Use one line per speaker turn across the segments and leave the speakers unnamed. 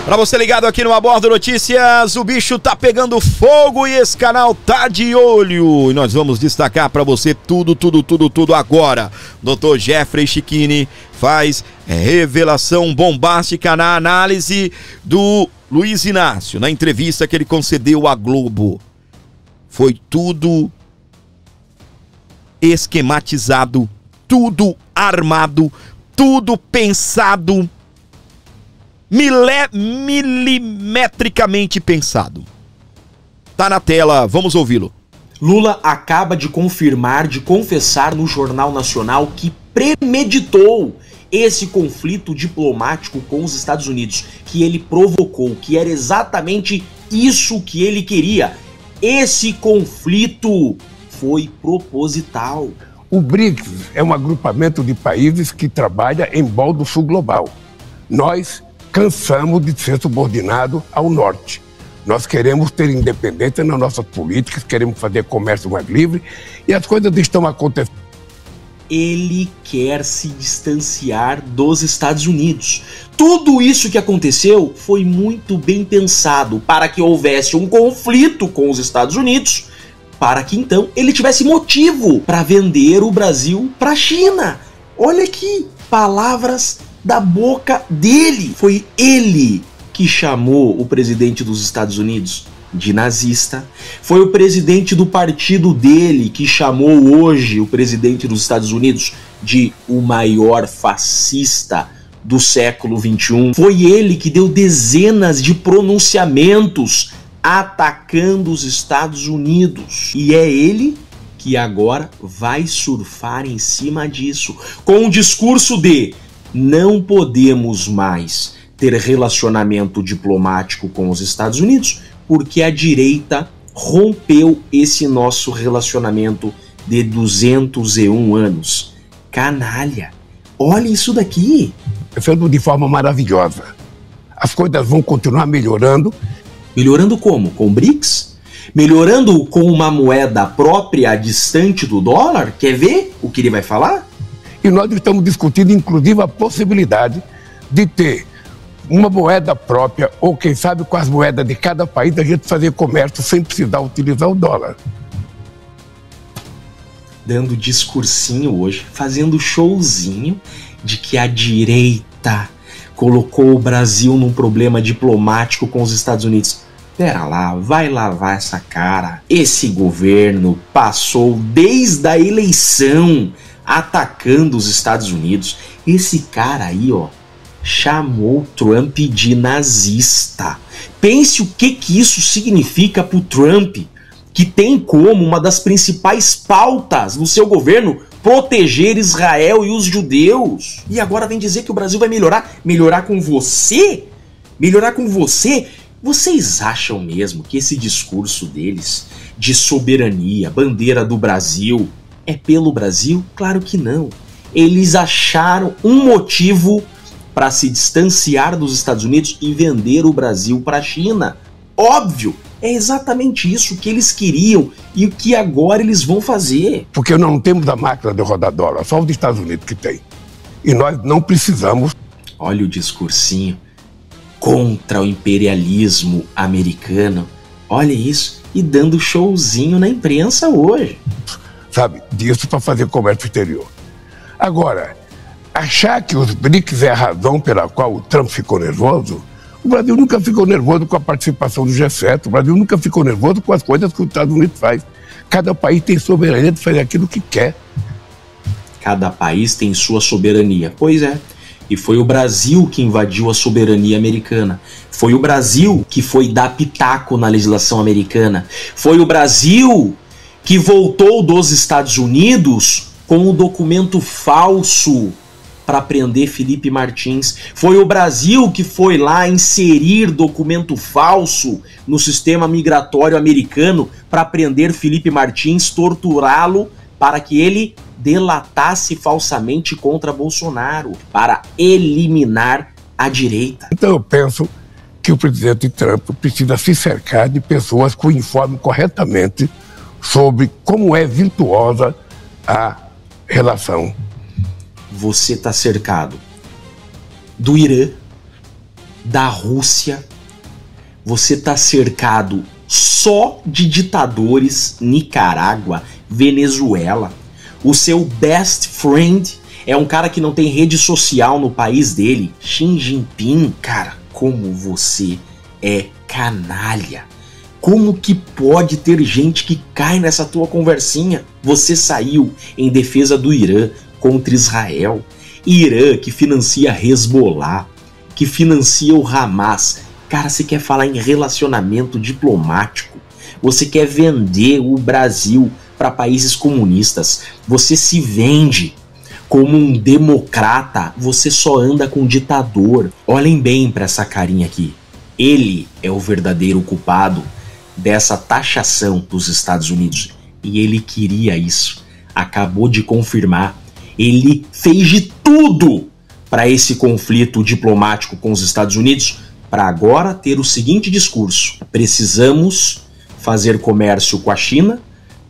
Pra você ligado aqui no Abordo Notícias, o bicho tá pegando fogo e esse canal tá de olho. E nós vamos destacar pra você tudo agora. Dr. Jeffrey Chiquini faz revelação bombástica na análise do Luiz Inácio, na entrevista que ele concedeu à Globo. Foi tudo esquematizado, tudo armado, tudo pensado, milimetricamente pensado. Tá na tela, vamos ouvi-lo.
Lula acaba de confessar no Jornal Nacional que premeditou esse conflito diplomático com os Estados Unidos, que ele provocou, que era exatamente isso que ele queria. Esse conflito foi proposital.
O BRICS é um agrupamento de países que trabalha em prol do sul global. Nós cansamos de ser subordinados ao norte. Nós queremos ter independência nas nossas políticas, queremos fazer comércio mais livre e as coisas estão acontecendo.
Ele quer se distanciar dos Estados Unidos. Tudo isso que aconteceu foi muito bem pensado para que houvesse um conflito com os Estados Unidos, para que então ele tivesse motivo para vender o Brasil para a China. Olha aqui, palavras da boca dele. Foi ele que chamou o presidente dos Estados Unidos de nazista. Foi o presidente do partido dele que chamou hoje o presidente dos Estados Unidos de o maior fascista do século XXI. Foi ele que deu dezenas de pronunciamentos atacando os Estados Unidos. E é ele que agora vai surfar em cima disso, com o discurso de não podemos mais ter relacionamento diplomático com os Estados Unidos porque a direita rompeu esse nosso relacionamento de 201 anos. Canalha, olha isso daqui.
Pensando de forma maravilhosa. As coisas vão continuar melhorando.
Melhorando como? Com o BRICS? Melhorando com uma moeda própria distante do dólar? Quer ver o que ele vai falar?
E nós estamos discutindo, inclusive, a possibilidade de ter uma moeda própria, ou quem sabe com as moedas de cada país, a gente fazer comércio sem precisar utilizar o dólar.
Dando discursinho hoje, fazendo showzinho de que a direita colocou o Brasil num problema diplomático com os Estados Unidos. Pera lá, vai lavar essa cara. Esse governo passou desde a eleição atacando os Estados Unidos. Esse cara aí, ó, chamou Trump de nazista. Pense o que isso significa pro Trump, que tem como uma das principais pautas no seu governo proteger Israel e os judeus. E agora vem dizer que o Brasil vai melhorar? Melhorar com você? Melhorar com você? Vocês acham mesmo que esse discurso deles de soberania, bandeira do Brasil, é pelo Brasil? Claro que não. Eles acharam um motivo para se distanciar dos Estados Unidos e vender o Brasil para a China. Óbvio, é exatamente isso que eles queriam e o que agora eles vão fazer.
Porque nós não temos a máquina de rodar dólar, só os Estados Unidos que tem. E nós não precisamos.
Olha o discursinho contra o imperialismo americano. Olha isso, e dando showzinho na imprensa hoje.
Sabe, disso para fazer comércio exterior. Agora, achar que os BRICS é a razão pela qual o Trump ficou nervoso, o Brasil nunca ficou nervoso com a participação do G7, o Brasil nunca ficou nervoso com as coisas que os Estados Unidos faz. Cada país tem soberania de fazer aquilo que quer.
Cada país tem sua soberania. Pois é. E foi o Brasil que invadiu a soberania americana. Foi o Brasil que foi dar pitaco na legislação americana. Foi o Brasil que voltou dos Estados Unidos com um documento falso para prender Felipe Martins. Foi o Brasil que foi lá inserir documento falso no sistema migratório americano para prender Felipe Martins, torturá-lo para que ele delatasse falsamente contra Bolsonaro, para eliminar a direita.
Então eu penso que o presidente Trump precisa se cercar de pessoas que o informem corretamente sobre como é virtuosa a relação.
Você está cercado do Irã, da Rússia, você tá cercado só de ditadores, Nicarágua, Venezuela. O seu best friend é um cara que não tem rede social no país dele, Xi Jinping. Cara, como você é canalha. Como que pode ter gente que cai nessa tua conversinha? Você saiu em defesa do Irã contra Israel. Irã que financia Hezbollah, que financia o Hamas. Cara, você quer falar em relacionamento diplomático. Você quer vender o Brasil para países comunistas. Você se vende como um democrata. Você só anda com ditador. Olhem bem para essa carinha aqui. Ele é o verdadeiro culpado dessa taxação dos Estados Unidos. E ele queria isso. Acabou de confirmar. Ele fez de tudo para esse conflito diplomático com os Estados Unidos, para agora ter o seguinte discurso: precisamos fazer comércio com a China,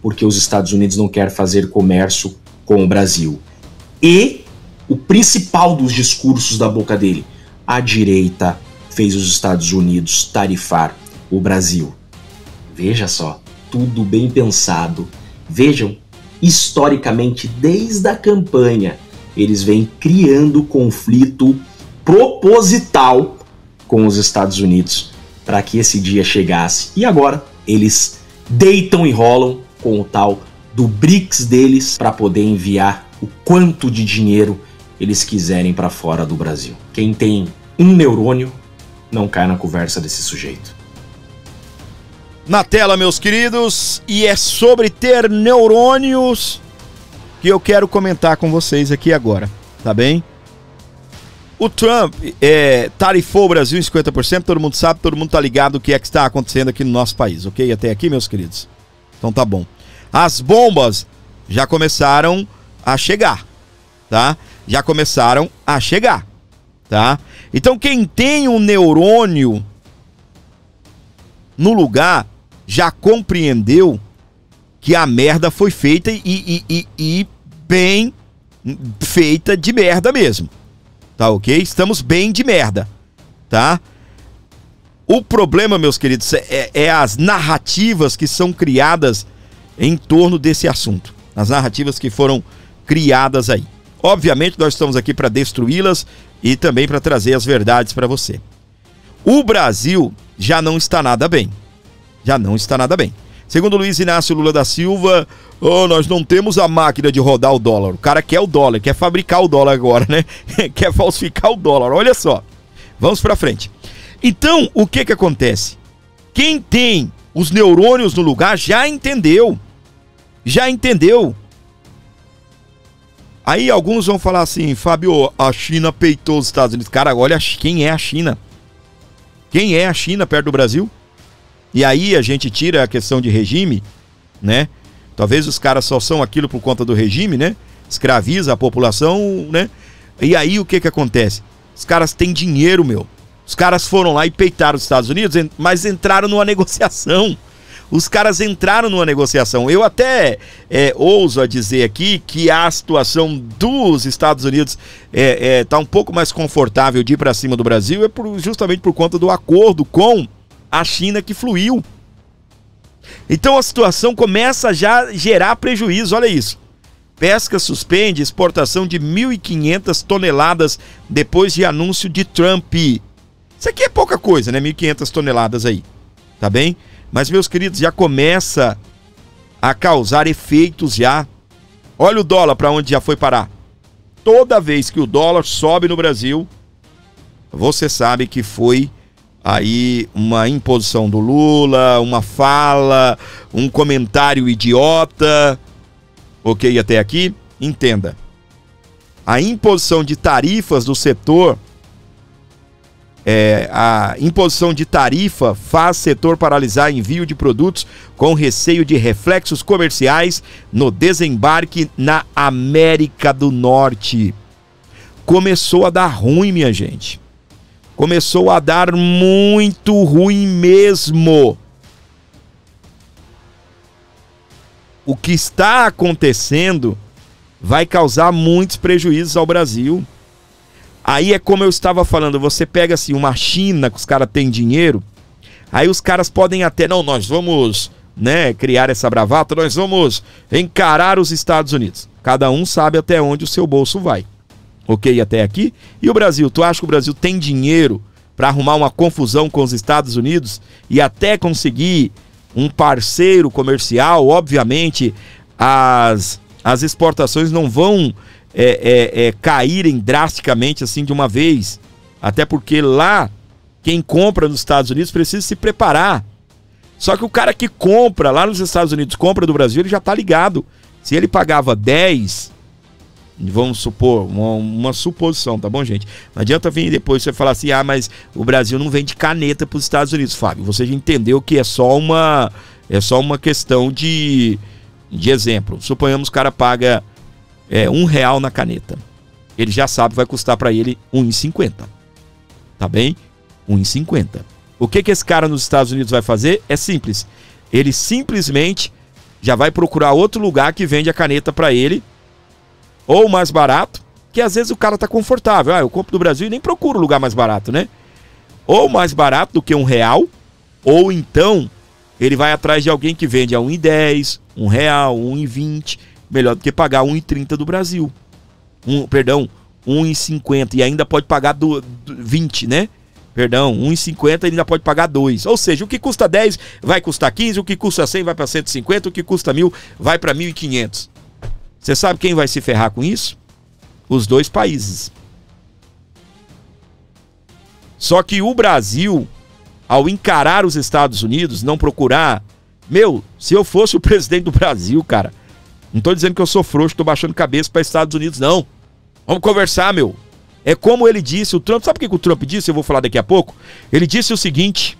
porque os Estados Unidos não querem fazer comércio com o Brasil. E o principal dos discursos da boca dele: a direita fez os Estados Unidos tarifar o Brasil. Veja só, tudo bem pensado. Vejam, historicamente, desde a campanha, eles vêm criando conflito proposital com os Estados Unidos para que esse dia chegasse. E agora eles deitam e rolam com o tal do BRICS deles para poder enviar o quanto de dinheiro eles quiserem para fora do Brasil. Quem tem um neurônio não cai na conversa desse sujeito.
Na tela, meus queridos, e é sobre ter neurônios que eu quero comentar com vocês aqui agora, tá bem? O Trump tarifou o Brasil em 50%, todo mundo sabe, todo mundo tá ligado o que é que está acontecendo aqui no nosso país, ok? Até aqui, meus queridos? Então tá bom. As bombas já começaram a chegar, tá? Já começaram a chegar, tá? Então quem tem um neurônio no lugar já compreendeu que a merda foi feita e bem feita de merda mesmo. Tá ok? Estamos bem de merda, tá? O problema, meus queridos, é as narrativas que são criadas em torno desse assunto. As narrativas que foram criadas aí. Obviamente, nós estamos aqui para destruí-las e também para trazer as verdades para você. O Brasil já não está nada bem. Já não está nada bem. Segundo Luiz Inácio Lula da Silva, nós não temos a máquina de rodar o dólar. O cara quer o dólar, quer fabricar o dólar agora, né? Quer falsificar o dólar, olha só. Vamos pra frente. Então, o que acontece? Quem tem os neurônios no lugar já entendeu. Já entendeu. Aí alguns vão falar assim: Fábio, a China peitou os Estados Unidos. Cara, olha quem é a China. Quem é a China perto do Brasil? E aí a gente tira a questão de regime, né? Talvez os caras só são aquilo por conta do regime, né? Escraviza a população, né? E aí o que acontece? Os caras têm dinheiro, meu. Os caras foram lá e peitaram os Estados Unidos, mas entraram numa negociação. Os caras entraram numa negociação. Eu até ouso a dizer aqui que a situação dos Estados Unidos tá um pouco mais confortável de ir para cima do Brasil, justamente por conta do acordo com a China que fluiu. Então a situação começa a já gerar prejuízo, olha isso. Pesca suspende exportação de 1.500 toneladas depois de anúncio de Trump. Isso aqui é pouca coisa, né? 1.500 toneladas aí, tá bem? Mas, meus queridos, já começa a causar efeitos já. Olha o dólar para onde já foi parar. Toda vez que o dólar sobe no Brasil, você sabe que foi aí uma imposição do Lula, uma fala, um comentário idiota. Ok, até aqui? Entenda. A imposição de tarifas do setor, a imposição de tarifa faz setor paralisar envio de produtos com receio de reflexos comerciais no desembarque na América do Norte. Começou a dar ruim, minha gente. Começou a dar muito ruim mesmo. O que está acontecendo vai causar muitos prejuízos ao Brasil. Aí é como eu estava falando, você pega assim uma China, que os caras têm dinheiro, aí os caras podem até, não, nós vamos, né, criar essa bravata, nós vamos encarar os Estados Unidos. Cada um sabe até onde o seu bolso vai. Ok, até aqui? E o Brasil? Tu acha que o Brasil tem dinheiro para arrumar uma confusão com os Estados Unidos e até conseguir um parceiro comercial? Obviamente, as exportações não vão caírem drasticamente assim de uma vez. Até porque lá, quem compra nos Estados Unidos precisa se preparar. Só que o cara que compra lá nos Estados Unidos, compra do Brasil, ele já tá ligado. Se ele pagava 10, vamos supor, uma suposição, tá bom, gente? Não adianta vir depois você falar assim, mas o Brasil não vende caneta para os Estados Unidos, Fábio. Você já entendeu que é só uma questão de exemplo. Suponhamos que o cara paga R$1 na caneta. Ele já sabe que vai custar para ele R$1,50. Tá bem? R$1,50. O que esse cara nos Estados Unidos vai fazer? É simples. Ele simplesmente já vai procurar outro lugar que vende a caneta para ele, ou mais barato, que às vezes o cara tá confortável. Eu compro do Brasil e nem procuro lugar mais barato, né? Ou mais barato do que R$1, ou então ele vai atrás de alguém que vende a R$1,10, R$1, R$1,20, melhor do que pagar R$1,30 do Brasil. R$1,50 e ainda pode pagar 20, né? Perdão, R$1,50 e ainda pode pagar 2. Ou seja, o que custa 10 vai custar 15, o que custa 100 vai para 150, o que custa 1.000 vai para 1.500. Você sabe quem vai se ferrar com isso? Os dois países. Só que o Brasil, ao encarar os Estados Unidos, não procurar... se eu fosse o presidente do Brasil, cara, não tô dizendo que eu sou frouxo, tô baixando cabeça para Estados Unidos, não. Vamos conversar, É como ele disse, o Trump, sabe o que o Trump disse? Eu vou falar daqui a pouco. Ele disse o seguinte: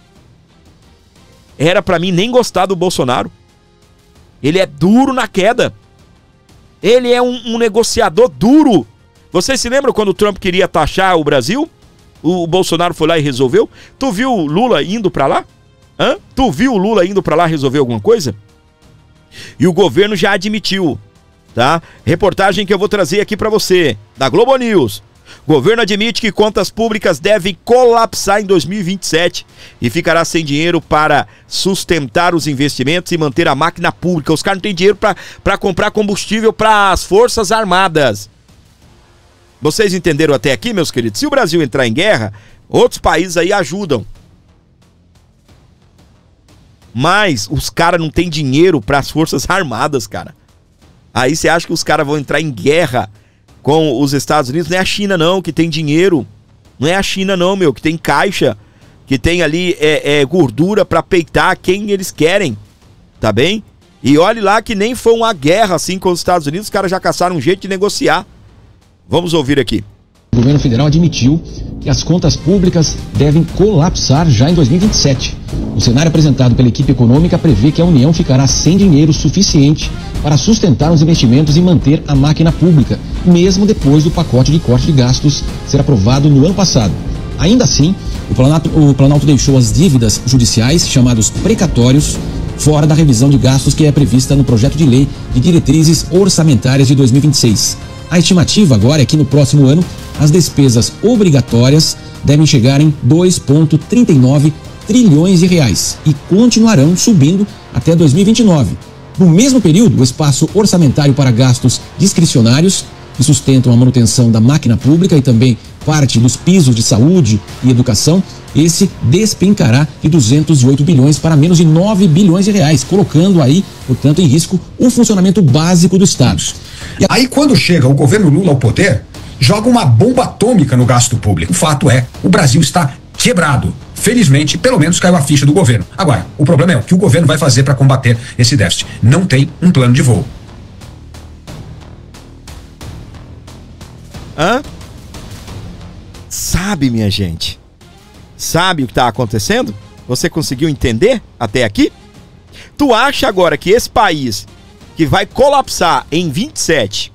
era pra mim nem gostar do Bolsonaro. Ele é duro na queda. Ele é um negociador duro. Vocês se lembram quando o Trump queria taxar o Brasil? O Bolsonaro foi lá e resolveu. Tu viu o Lula indo pra lá? Tu viu o Lula indo pra lá resolver alguma coisa? E o governo já admitiu, tá? Reportagem que eu vou trazer aqui pra você, da Globo News. Governo admite que contas públicas devem colapsar em 2027 e ficará sem dinheiro para sustentar os investimentos e manter a máquina pública. Os caras não têm dinheiro para comprar combustível para as Forças Armadas. Vocês entenderam até aqui, meus queridos? Se o Brasil entrar em guerra, outros países aí ajudam. Mas os caras não têm dinheiro para as Forças Armadas, cara. Aí você acha que os caras vão entrar em guerra com os Estados Unidos? Não é a China não, que tem dinheiro. Não é a China não, que tem caixa, que tem ali gordura pra peitar quem eles querem, tá bem? E olhe lá que nem foi uma guerra assim com os Estados Unidos, os caras já caçaram um jeito de negociar. Vamos ouvir aqui.
O governo federal admitiu que as contas públicas devem colapsar já em 2027. O cenário apresentado pela equipe econômica prevê que a União ficará sem dinheiro suficiente para sustentar os investimentos e manter a máquina pública, mesmo depois do pacote de corte de gastos ser aprovado no ano passado. Ainda assim, o Planalto deixou as dívidas judiciais, chamados precatórios, fora da revisão de gastos que é prevista no projeto de lei de diretrizes orçamentárias de 2026. A estimativa agora é que no próximo ano as despesas obrigatórias devem chegar em 2,39 trilhões de reais e continuarão subindo até 2029. No mesmo período, o espaço orçamentário para gastos discricionários, que sustentam a manutenção da máquina pública e também parte dos pisos de saúde e educação, esse despencará de 208 bilhões para menos de 9 bilhões de reais, colocando aí, portanto, em risco o funcionamento básico do Estado.
Aí, quando chega o governo Lula ao poder, joga uma bomba atômica no gasto público. O fato é, o Brasil está quebrado. Felizmente, pelo menos caiu a ficha do governo. Agora, o problema é o que o governo vai fazer para combater esse déficit. Não tem um plano de voo.
Sabe, minha gente? Sabe o que está acontecendo? Você conseguiu entender até aqui? Tu acha agora que esse país que vai colapsar em 27,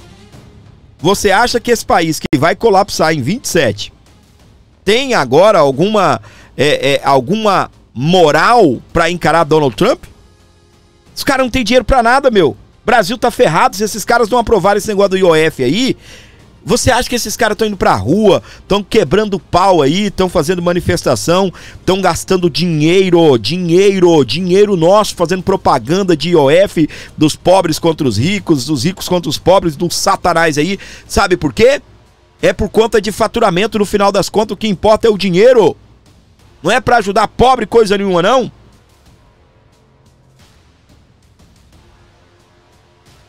você acha que esse país que vai colapsar em 27 tem agora alguma moral pra encarar Donald Trump? Os caras não tem dinheiro pra nada, Brasil tá ferrado. Se esses caras não aprovarem esse negócio do IOF aí, Você acha que esses caras estão indo pra rua, estão quebrando pau aí, estão fazendo manifestação, estão gastando dinheiro nosso, fazendo propaganda de IOF, dos pobres contra os ricos, dos ricos contra os pobres, do satanás aí. Sabe por quê? É por conta de faturamento, no final das contas, o que importa é o dinheiro. Não é pra ajudar pobre coisa nenhuma, não.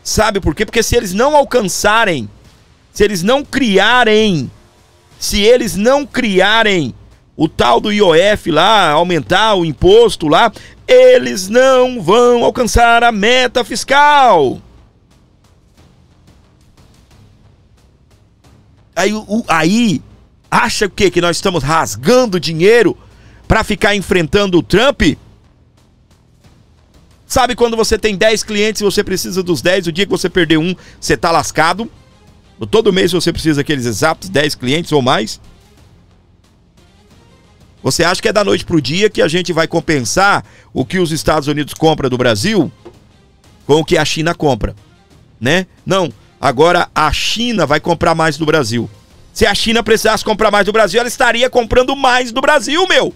Sabe por quê? Porque se eles não alcançarem, se eles não criarem o tal do IOF lá, aumentar o imposto lá, eles não vão alcançar a meta fiscal. Aí acha o quê? Que nós estamos rasgando dinheiro para ficar enfrentando o Trump? Sabe quando você tem 10 clientes e você precisa dos 10, o dia que você perder um, você tá lascado? Todo mês você precisa daqueles exatos 10 clientes ou mais? Você acha que é da noite pro dia que a gente vai compensar o que os Estados Unidos compram do Brasil com o que a China compra, né? Não, agora a China vai comprar mais do Brasil. Se a China precisasse comprar mais do Brasil, ela estaria comprando mais do Brasil, meu!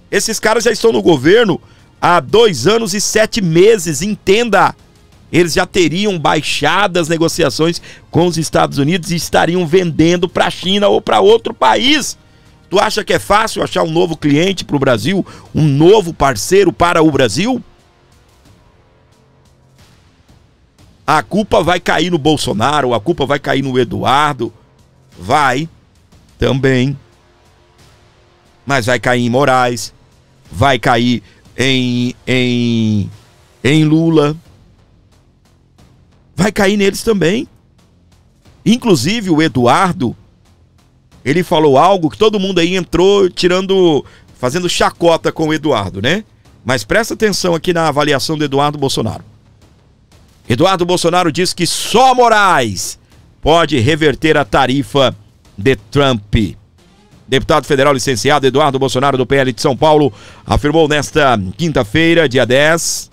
Esses caras já estão no governo há 2 anos e 7 meses, entenda! Eles já teriam baixado as negociações com os Estados Unidos e estariam vendendo para a China ou para outro país. Tu acha que é fácil achar um novo cliente para o Brasil? Um novo parceiro para o Brasil? A culpa vai cair no Bolsonaro, a culpa vai cair no Eduardo. Vai, também. Mas vai cair em Moraes, vai cair em Lula. Vai cair neles também. Inclusive o Eduardo, ele falou algo que todo mundo aí entrou fazendo chacota com o Eduardo, né? Mas presta atenção aqui na avaliação do Eduardo Bolsonaro. Eduardo Bolsonaro diz que só Moraes pode reverter a tarifa de Trump. Deputado federal licenciado Eduardo Bolsonaro, do PL de São Paulo, afirmou nesta quinta-feira, dia 10,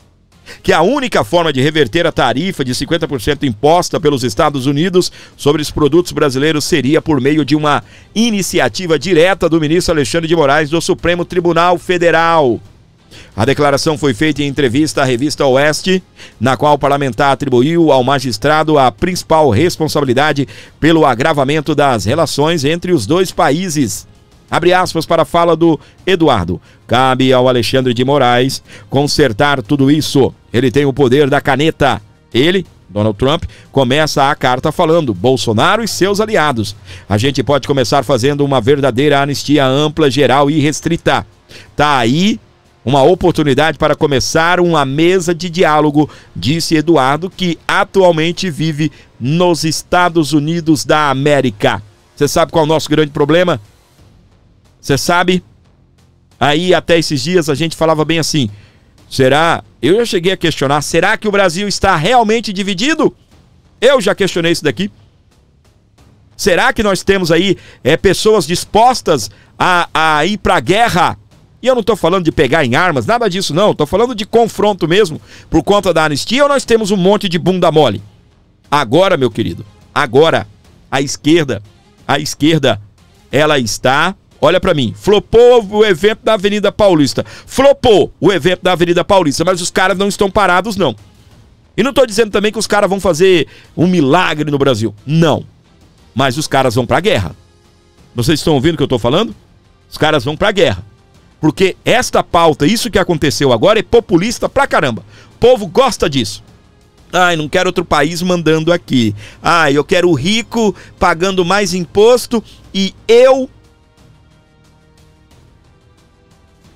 que a única forma de reverter a tarifa de 50% imposta pelos Estados Unidos sobre os produtos brasileiros seria por meio de uma iniciativa direta do ministro Alexandre de Moraes do Supremo Tribunal Federal. A declaração foi feita em entrevista à revista Oeste, na qual o parlamentar atribuiu ao magistrado a principal responsabilidade pelo agravamento das relações entre os dois países. Abre aspas para a fala do Eduardo. Cabe ao Alexandre de Moraes consertar tudo isso. Ele tem o poder da caneta. Ele, Donald Trump, começa a carta falando Bolsonaro e seus aliados. A gente pode começar fazendo uma verdadeira anistia ampla, geral e restrita. Tá aí uma oportunidade para começar uma mesa de diálogo, disse Eduardo, que atualmente vive nos Estados Unidos da América. Você sabe qual é o nosso grande problema? Você sabe? Aí até esses dias a gente falava bem assim, será? Eu já cheguei a questionar, será que o Brasil está realmente dividido? Eu já questionei isso daqui. Será que nós temos aí pessoas dispostas a ir para a guerra? E eu não estou falando de pegar em armas, nada disso não, estou falando de confronto mesmo, por conta da anistia, ou nós temos um monte de bunda mole? Agora, meu querido, agora, a esquerda, ela está... Olha pra mim, flopou o evento da Avenida Paulista. Flopou o evento da Avenida Paulista, mas os caras não estão parados, não. E não tô dizendo também que os caras vão fazer um milagre no Brasil. Não. Mas os caras vão pra guerra. Vocês estão ouvindo o que eu tô falando? Os caras vão pra guerra. Porque esta pauta, isso que aconteceu agora, é populista pra caramba. O povo gosta disso. Ai, não quero outro país mandando aqui. Ai, eu quero o rico pagando mais imposto e eu...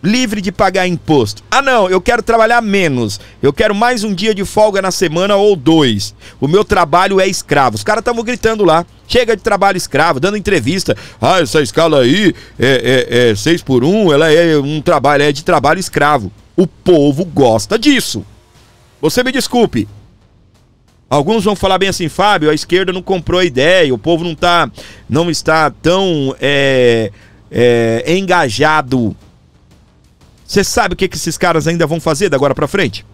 livre de pagar imposto. Ah não, eu quero trabalhar menos. Eu quero mais um dia de folga na semana ou 2. O meu trabalho é escravo. Os caras estavam gritando lá. Chega de trabalho escravo, dando entrevista. Ah, essa escala aí é 6x1, ela é um trabalho, é de trabalho escravo. O povo gosta disso. Você me desculpe. Alguns vão falar bem assim, Fábio, a esquerda não comprou a ideia, o povo não está tão engajado. Você sabe o que esses caras ainda vão fazer da agora pra frente?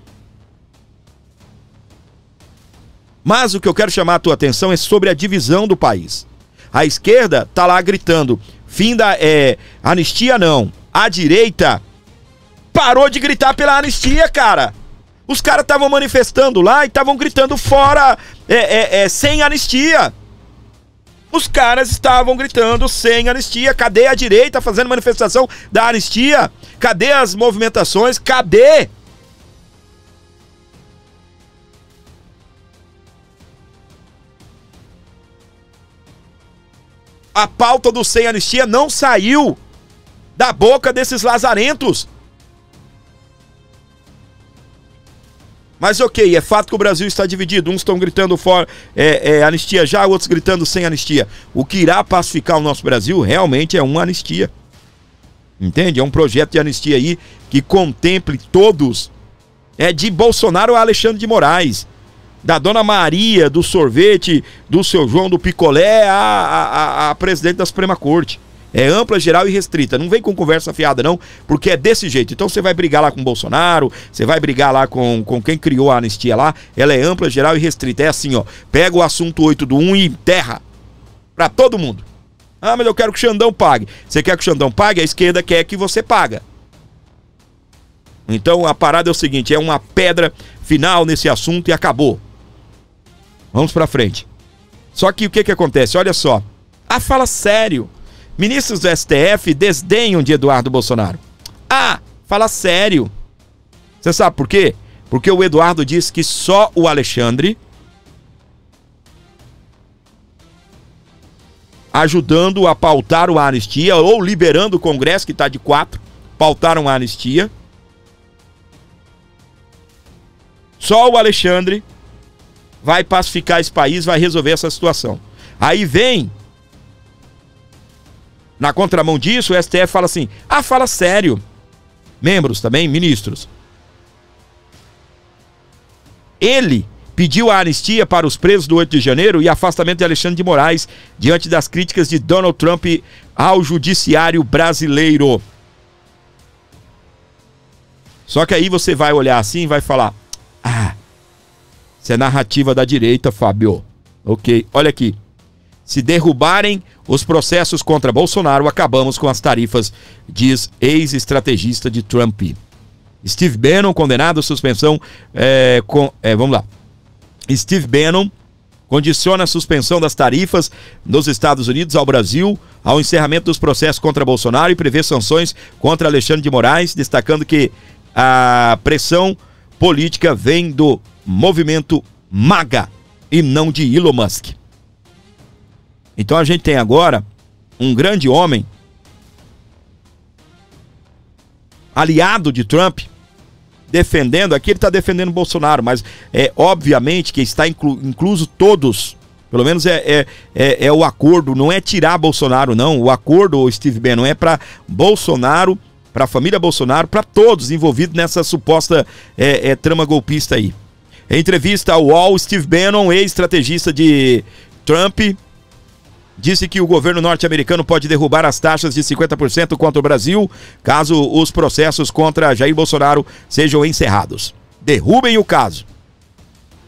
Mas o que eu quero chamar a tua atenção é sobre a divisão do país. A esquerda tá lá gritando, fim da anistia não. A direita parou de gritar pela anistia, cara. Os caras estavam manifestando lá e estavam gritando fora, sem anistia. Os caras estavam gritando sem anistia. Cadê a direita fazendo manifestação da anistia? Cadê as movimentações? Cadê? A pauta do sem anistia não saiu da boca desses lazarentos. Mas ok, é fato que o Brasil está dividido. Uns estão gritando fora anistia já, outros gritando sem anistia. O que irá pacificar o nosso Brasil realmente é uma anistia. Entende? É um projeto de anistia aí que contemple todos. É de Bolsonaro a Alexandre de Moraes. Da Dona Maria, do sorvete, do seu João do picolé a presidente da Suprema Corte. É ampla, geral e restrita. Não vem com conversa fiada não, porque é desse jeito. Então você vai brigar lá com o Bolsonaro, você vai brigar lá com quem criou a anistia lá. Ela é ampla, geral e restrita. É assim, ó. Pega o assunto 8 do 1 e enterra pra todo mundo. Ah, mas eu quero que o Xandão pague. Você quer que o Xandão pague? A esquerda quer que você paga. Então a parada é o seguinte, é uma pedra final nesse assunto e acabou. Vamos pra frente. Só que o que acontece? Olha só. Ah, fala sério. Ministros do STF desdenham de Eduardo Bolsonaro. Ah, fala sério. Você sabe por quê? Porque o Eduardo disse que só o Alexandre, ajudando a pautar a anistia, ou liberando o Congresso, que está de 4, pautaram a anistia. Só o Alexandre vai pacificar esse país, vai resolver essa situação. Aí vem, na contramão disso, o STF fala assim, ah, fala sério. Membros também, ministros. Ele pediu a anistia para os presos do 8 de janeiro e afastamento de Alexandre de Moraes diante das críticas de Donald Trump ao judiciário brasileiro. Só que aí você vai olhar assim e vai falar, ah, isso é narrativa da direita, Fábio. Ok, olha aqui. Se derrubarem os processos contra Bolsonaro, acabamos com as tarifas, diz ex-estrategista de Trump. Steve Bannon, condenado à suspensão... vamos lá. Steve Bannon condiciona a suspensão das tarifas nos Estados Unidos ao Brasil ao encerramento dos processos contra Bolsonaro e prevê sanções contra Alexandre de Moraes, destacando que a pressão política vem do movimento MAGA e não de Elon Musk. Então a gente tem agora um grande homem aliado de Trump defendendo, aqui ele está defendendo Bolsonaro, mas obviamente que está incluso todos, pelo menos é o acordo, não é tirar Bolsonaro não, o acordo, Steve Bannon, é para Bolsonaro, para a família Bolsonaro, para todos envolvidos nessa suposta trama golpista aí. Em entrevista ao UOL, Steve Bannon, ex-estrategista de Trump, disse que o governo norte-americano pode derrubar as taxas de 50% contra o Brasil, caso os processos contra Jair Bolsonaro sejam encerrados. Derrubem o caso.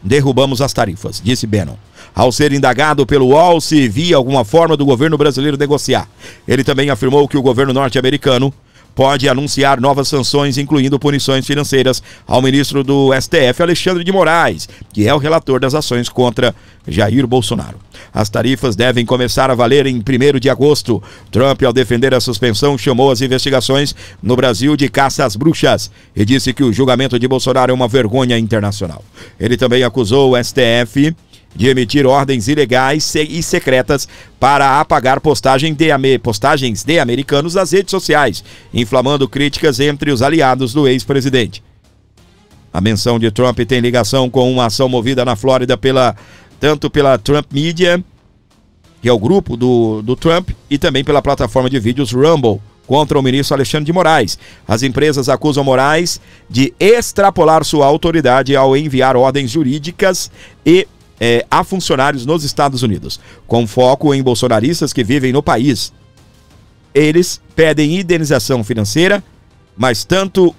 Derrubamos as tarifas, disse Bannon. Ao ser indagado pelo UOL se via alguma forma do governo brasileiro negociar. Ele também afirmou que o governo norte-americano pode anunciar novas sanções, incluindo punições financeiras ao ministro do STF, Alexandre de Moraes, que é o relator das ações contra Jair Bolsonaro. As tarifas devem começar a valer em 1º de agosto. Trump, ao defender a suspensão, chamou as investigações no Brasil de caça às bruxas e disse que o julgamento de Bolsonaro é uma vergonha internacional. Ele também acusou o STF de emitir ordens ilegais e secretas para apagar postagens de americanos nas redes sociais, inflamando críticas entre os aliados do ex-presidente. A menção de Trump tem ligação com uma ação movida na Flórida tanto pela Trump Media, que é o grupo do Trump, e também pela plataforma de vídeos Rumble, contra o ministro Alexandre de Moraes. As empresas acusam Moraes de extrapolar sua autoridade ao enviar ordens jurídicas a funcionários nos Estados Unidos, com foco em bolsonaristas que vivem no país. Eles pedem indenização financeira, mas tanto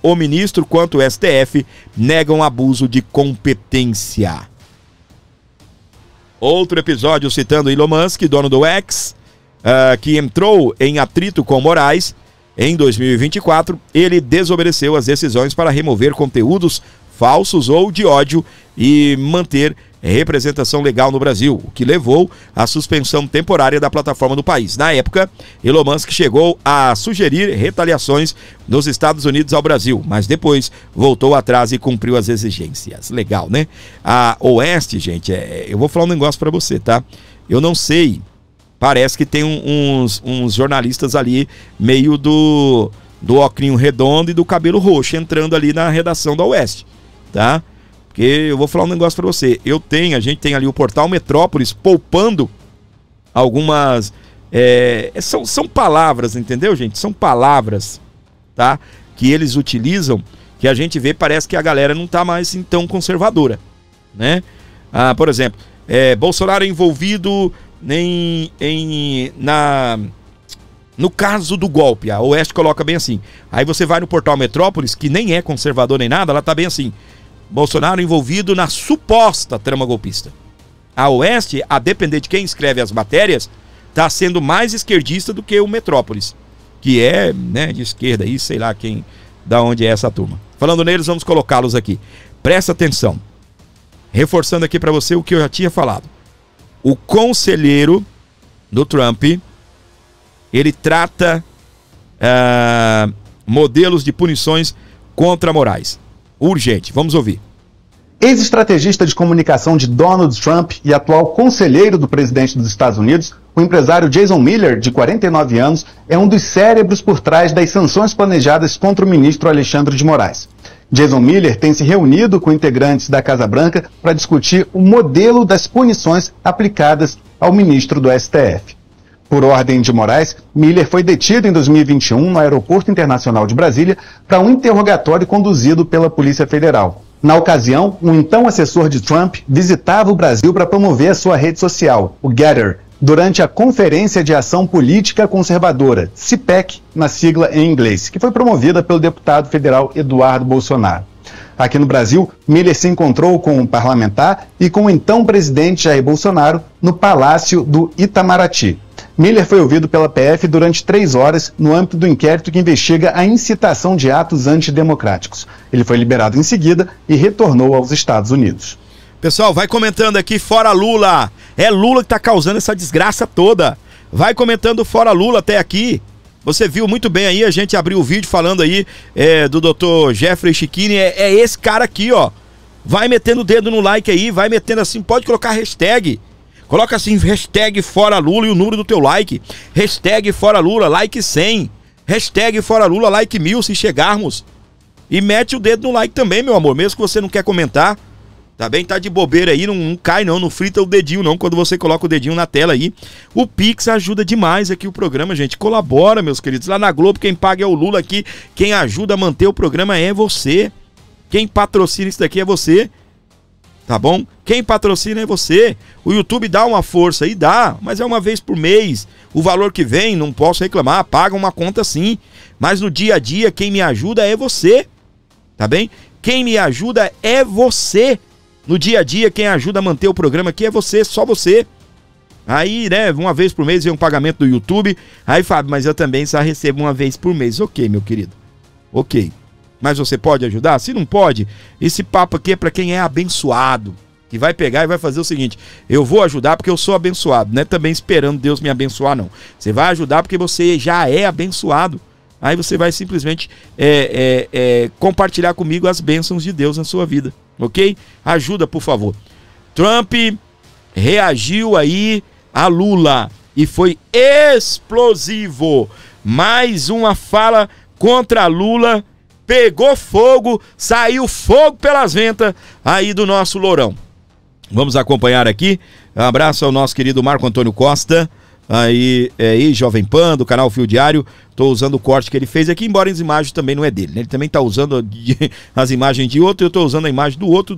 o ministro quanto o STF negam abuso de competência. Outro episódio citando Elon Musk, dono do X, que entrou em atrito com Moraes em 2024. Ele desobedeceu às decisões para remover conteúdos falsos ou de ódio e manter representação legal no Brasil, o que levou à suspensão temporária da plataforma do país. Na época, Elon Musk chegou a sugerir retaliações dos Estados Unidos ao Brasil, mas depois voltou atrás e cumpriu as exigências. Legal, né? A Oeste, gente, eu vou falar um negócio pra você, tá? Eu não sei, parece que tem uns jornalistas ali meio do ocrinho redondo e do cabelo roxo entrando ali na redação da Oeste, tá? Porque eu vou falar um negócio pra você. A gente tem ali o portal Metrópolis poupando algumas... são palavras, entendeu, gente? São palavras, tá? Que eles utilizam, que a gente vê, parece que a galera não tá mais assim, tão conservadora, né? Por exemplo, Bolsonaro envolvido no caso do golpe. A Oeste coloca bem assim. Aí você vai no portal Metrópolis, que nem é conservador nem nada, ela tá bem assim: Bolsonaro envolvido na suposta trama golpista. A Oeste, a depender de quem escreve as matérias, está sendo mais esquerdista do que o Metrópolis, que é, né, de esquerda aí, sei lá quem, da onde é essa turma. Falando neles, vamos colocá-los aqui. Presta atenção. Reforçando aqui para você o que eu já tinha falado. O conselheiro do Trump, ele trata modelos de punições contra Moraes. Urgente, vamos ouvir.
Ex-estrategista de comunicação de Donald Trump e atual conselheiro do presidente dos Estados Unidos, o empresário Jason Miller, de 49 anos, é um dos cérebros por trás das sanções planejadas contra o ministro Alexandre de Moraes. Jason Miller tem se reunido com integrantes da Casa Branca para discutir o modelo das punições aplicadas ao ministro do STF. Por ordem de Moraes, Miller foi detido em 2021 no Aeroporto Internacional de Brasília para um interrogatório conduzido pela Polícia Federal. Na ocasião, um então assessor de Trump visitava o Brasil para promover a sua rede social, o Getter, durante a Conferência de Ação Política Conservadora, CPAC, na sigla em inglês, que foi promovida pelo deputado federal Eduardo Bolsonaro. Aqui no Brasil, Miller se encontrou com um parlamentar e com o então presidente Jair Bolsonaro no Palácio do Itamaraty. Miller foi ouvido pela PF durante 3 horas no âmbito do inquérito que investiga a incitação de atos antidemocráticos. Ele foi liberado em seguida e retornou aos Estados Unidos.
Pessoal, vai comentando aqui, fora Lula. É Lula que tá causando essa desgraça toda. Vai comentando fora Lula até aqui. Você viu muito bem aí, a gente abriu o vídeo falando aí do Dr. Jeffrey Schickini. É esse cara aqui, ó. Vai metendo o dedo no like aí, vai metendo assim, pode colocar hashtag. Coloca assim, hashtag fora Lula e o número do teu like. Hashtag fora Lula, like 100. Hashtag fora Lula, like 1000 se chegarmos. E mete o dedo no like também, meu amor, mesmo que você não quer comentar. Tá bem? Tá de bobeira aí, não cai não frita o dedinho não, quando você coloca o dedinho na tela aí. O Pix ajuda demais aqui o programa, gente. Colabora, meus queridos. Lá na Globo, quem paga é o Lula aqui. Quem ajuda a manter o programa é você. Quem patrocina isso daqui é você. Tá bom? Quem patrocina é você. O YouTube dá uma força aí, dá, mas é uma vez por mês. O valor que vem, não posso reclamar, paga uma conta sim. Mas no dia a dia, quem me ajuda é você. Tá bem? Quem me ajuda é você. No dia a dia, quem ajuda a manter o programa aqui é você, só você. Aí, né, uma vez por mês vem um pagamento do YouTube. Aí, Fábio, mas eu também só recebo uma vez por mês. Ok, meu querido. Ok. Mas você pode ajudar? Se não pode, esse papo aqui é para quem é abençoado, que vai pegar e vai fazer o seguinte: eu vou ajudar porque eu sou abençoado, não é também esperando Deus me abençoar, não. Você vai ajudar porque você já é abençoado. Aí você vai simplesmente compartilhar comigo as bênçãos de Deus na sua vida, ok? Ajuda, por favor. Trump reagiu aí a Lula e foi explosivo. Mais uma fala contra Lula. Pegou fogo, saiu fogo pelas ventas aí do nosso Lourão. Vamos acompanhar aqui. Um abraço ao nosso querido Marco Antônio Costa, aí Jovem Pan, do canal Fio Diário. Tô usando o corte que ele fez aqui, embora as imagens também não é dele, né? Ele também tá usando as imagens de outro, eu tô usando a imagem do outro,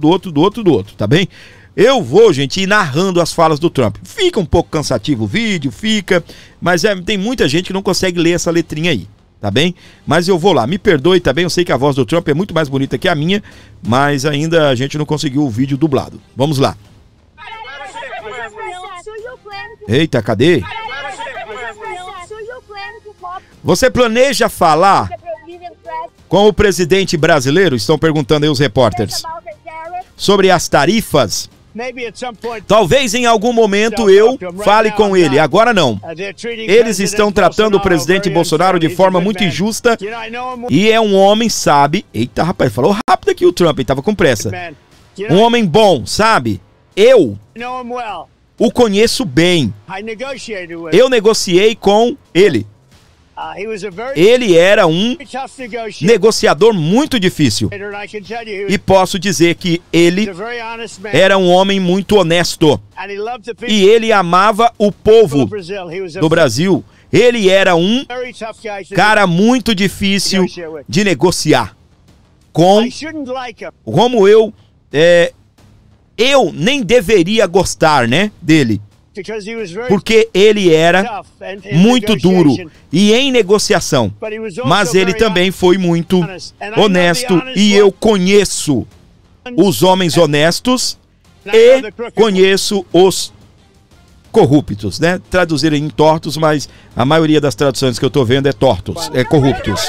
tá bem? Eu vou, gente, ir narrando as falas do Trump. Fica um pouco cansativo o vídeo, fica, mas tem muita gente que não consegue ler essa letrinha aí. Tá bem? Mas eu vou lá, me perdoe, tá bem? Eu sei que a voz do Trump é muito mais bonita que a minha, mas ainda a gente não conseguiu o vídeo dublado. Vamos lá. Eita, cadê? Você planeja falar com o presidente brasileiro? Estão perguntando aí os repórteres. Sobre as tarifas? Talvez em algum momento eu fale com ele, agora não. Eles estão tratando o presidente Bolsonaro de forma muito injusta e é um homem, sabe? Eita, rapaz, falou rápido aqui o Trump, ele tava com pressa. Um homem bom, sabe? Eu o conheço bem. Eu negociei com ele. Ele era um negociador muito difícil. E posso dizer que ele era um homem muito honesto. E ele amava o povo do Brasil. Ele era um cara muito difícil de negociar. Como eu nem deveria gostar, né, dele. Porque ele era muito duro e em negociação, mas ele também foi muito honesto e eu conheço os homens honestos e conheço os corruptos, né? Traduziram em tortos, mas a maioria das traduções que eu tô vendo é tortos, é corruptos.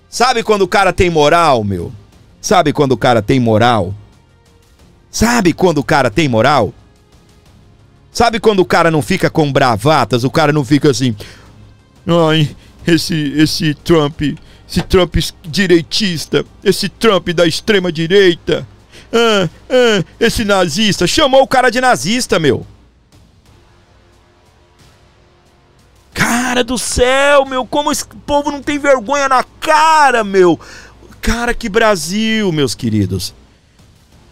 Sabe quando o cara tem moral, meu? Sabe quando o cara tem moral? Sabe quando o cara tem moral? Sabe quando o cara não fica com bravatas? O cara não fica assim... Ai, esse Trump direitista, esse Trump da extrema direita, esse nazista. Chamou o cara de nazista, meu. Cara do céu, meu, como esse povo não tem vergonha na cara, meu. Cara, que Brasil, meus queridos.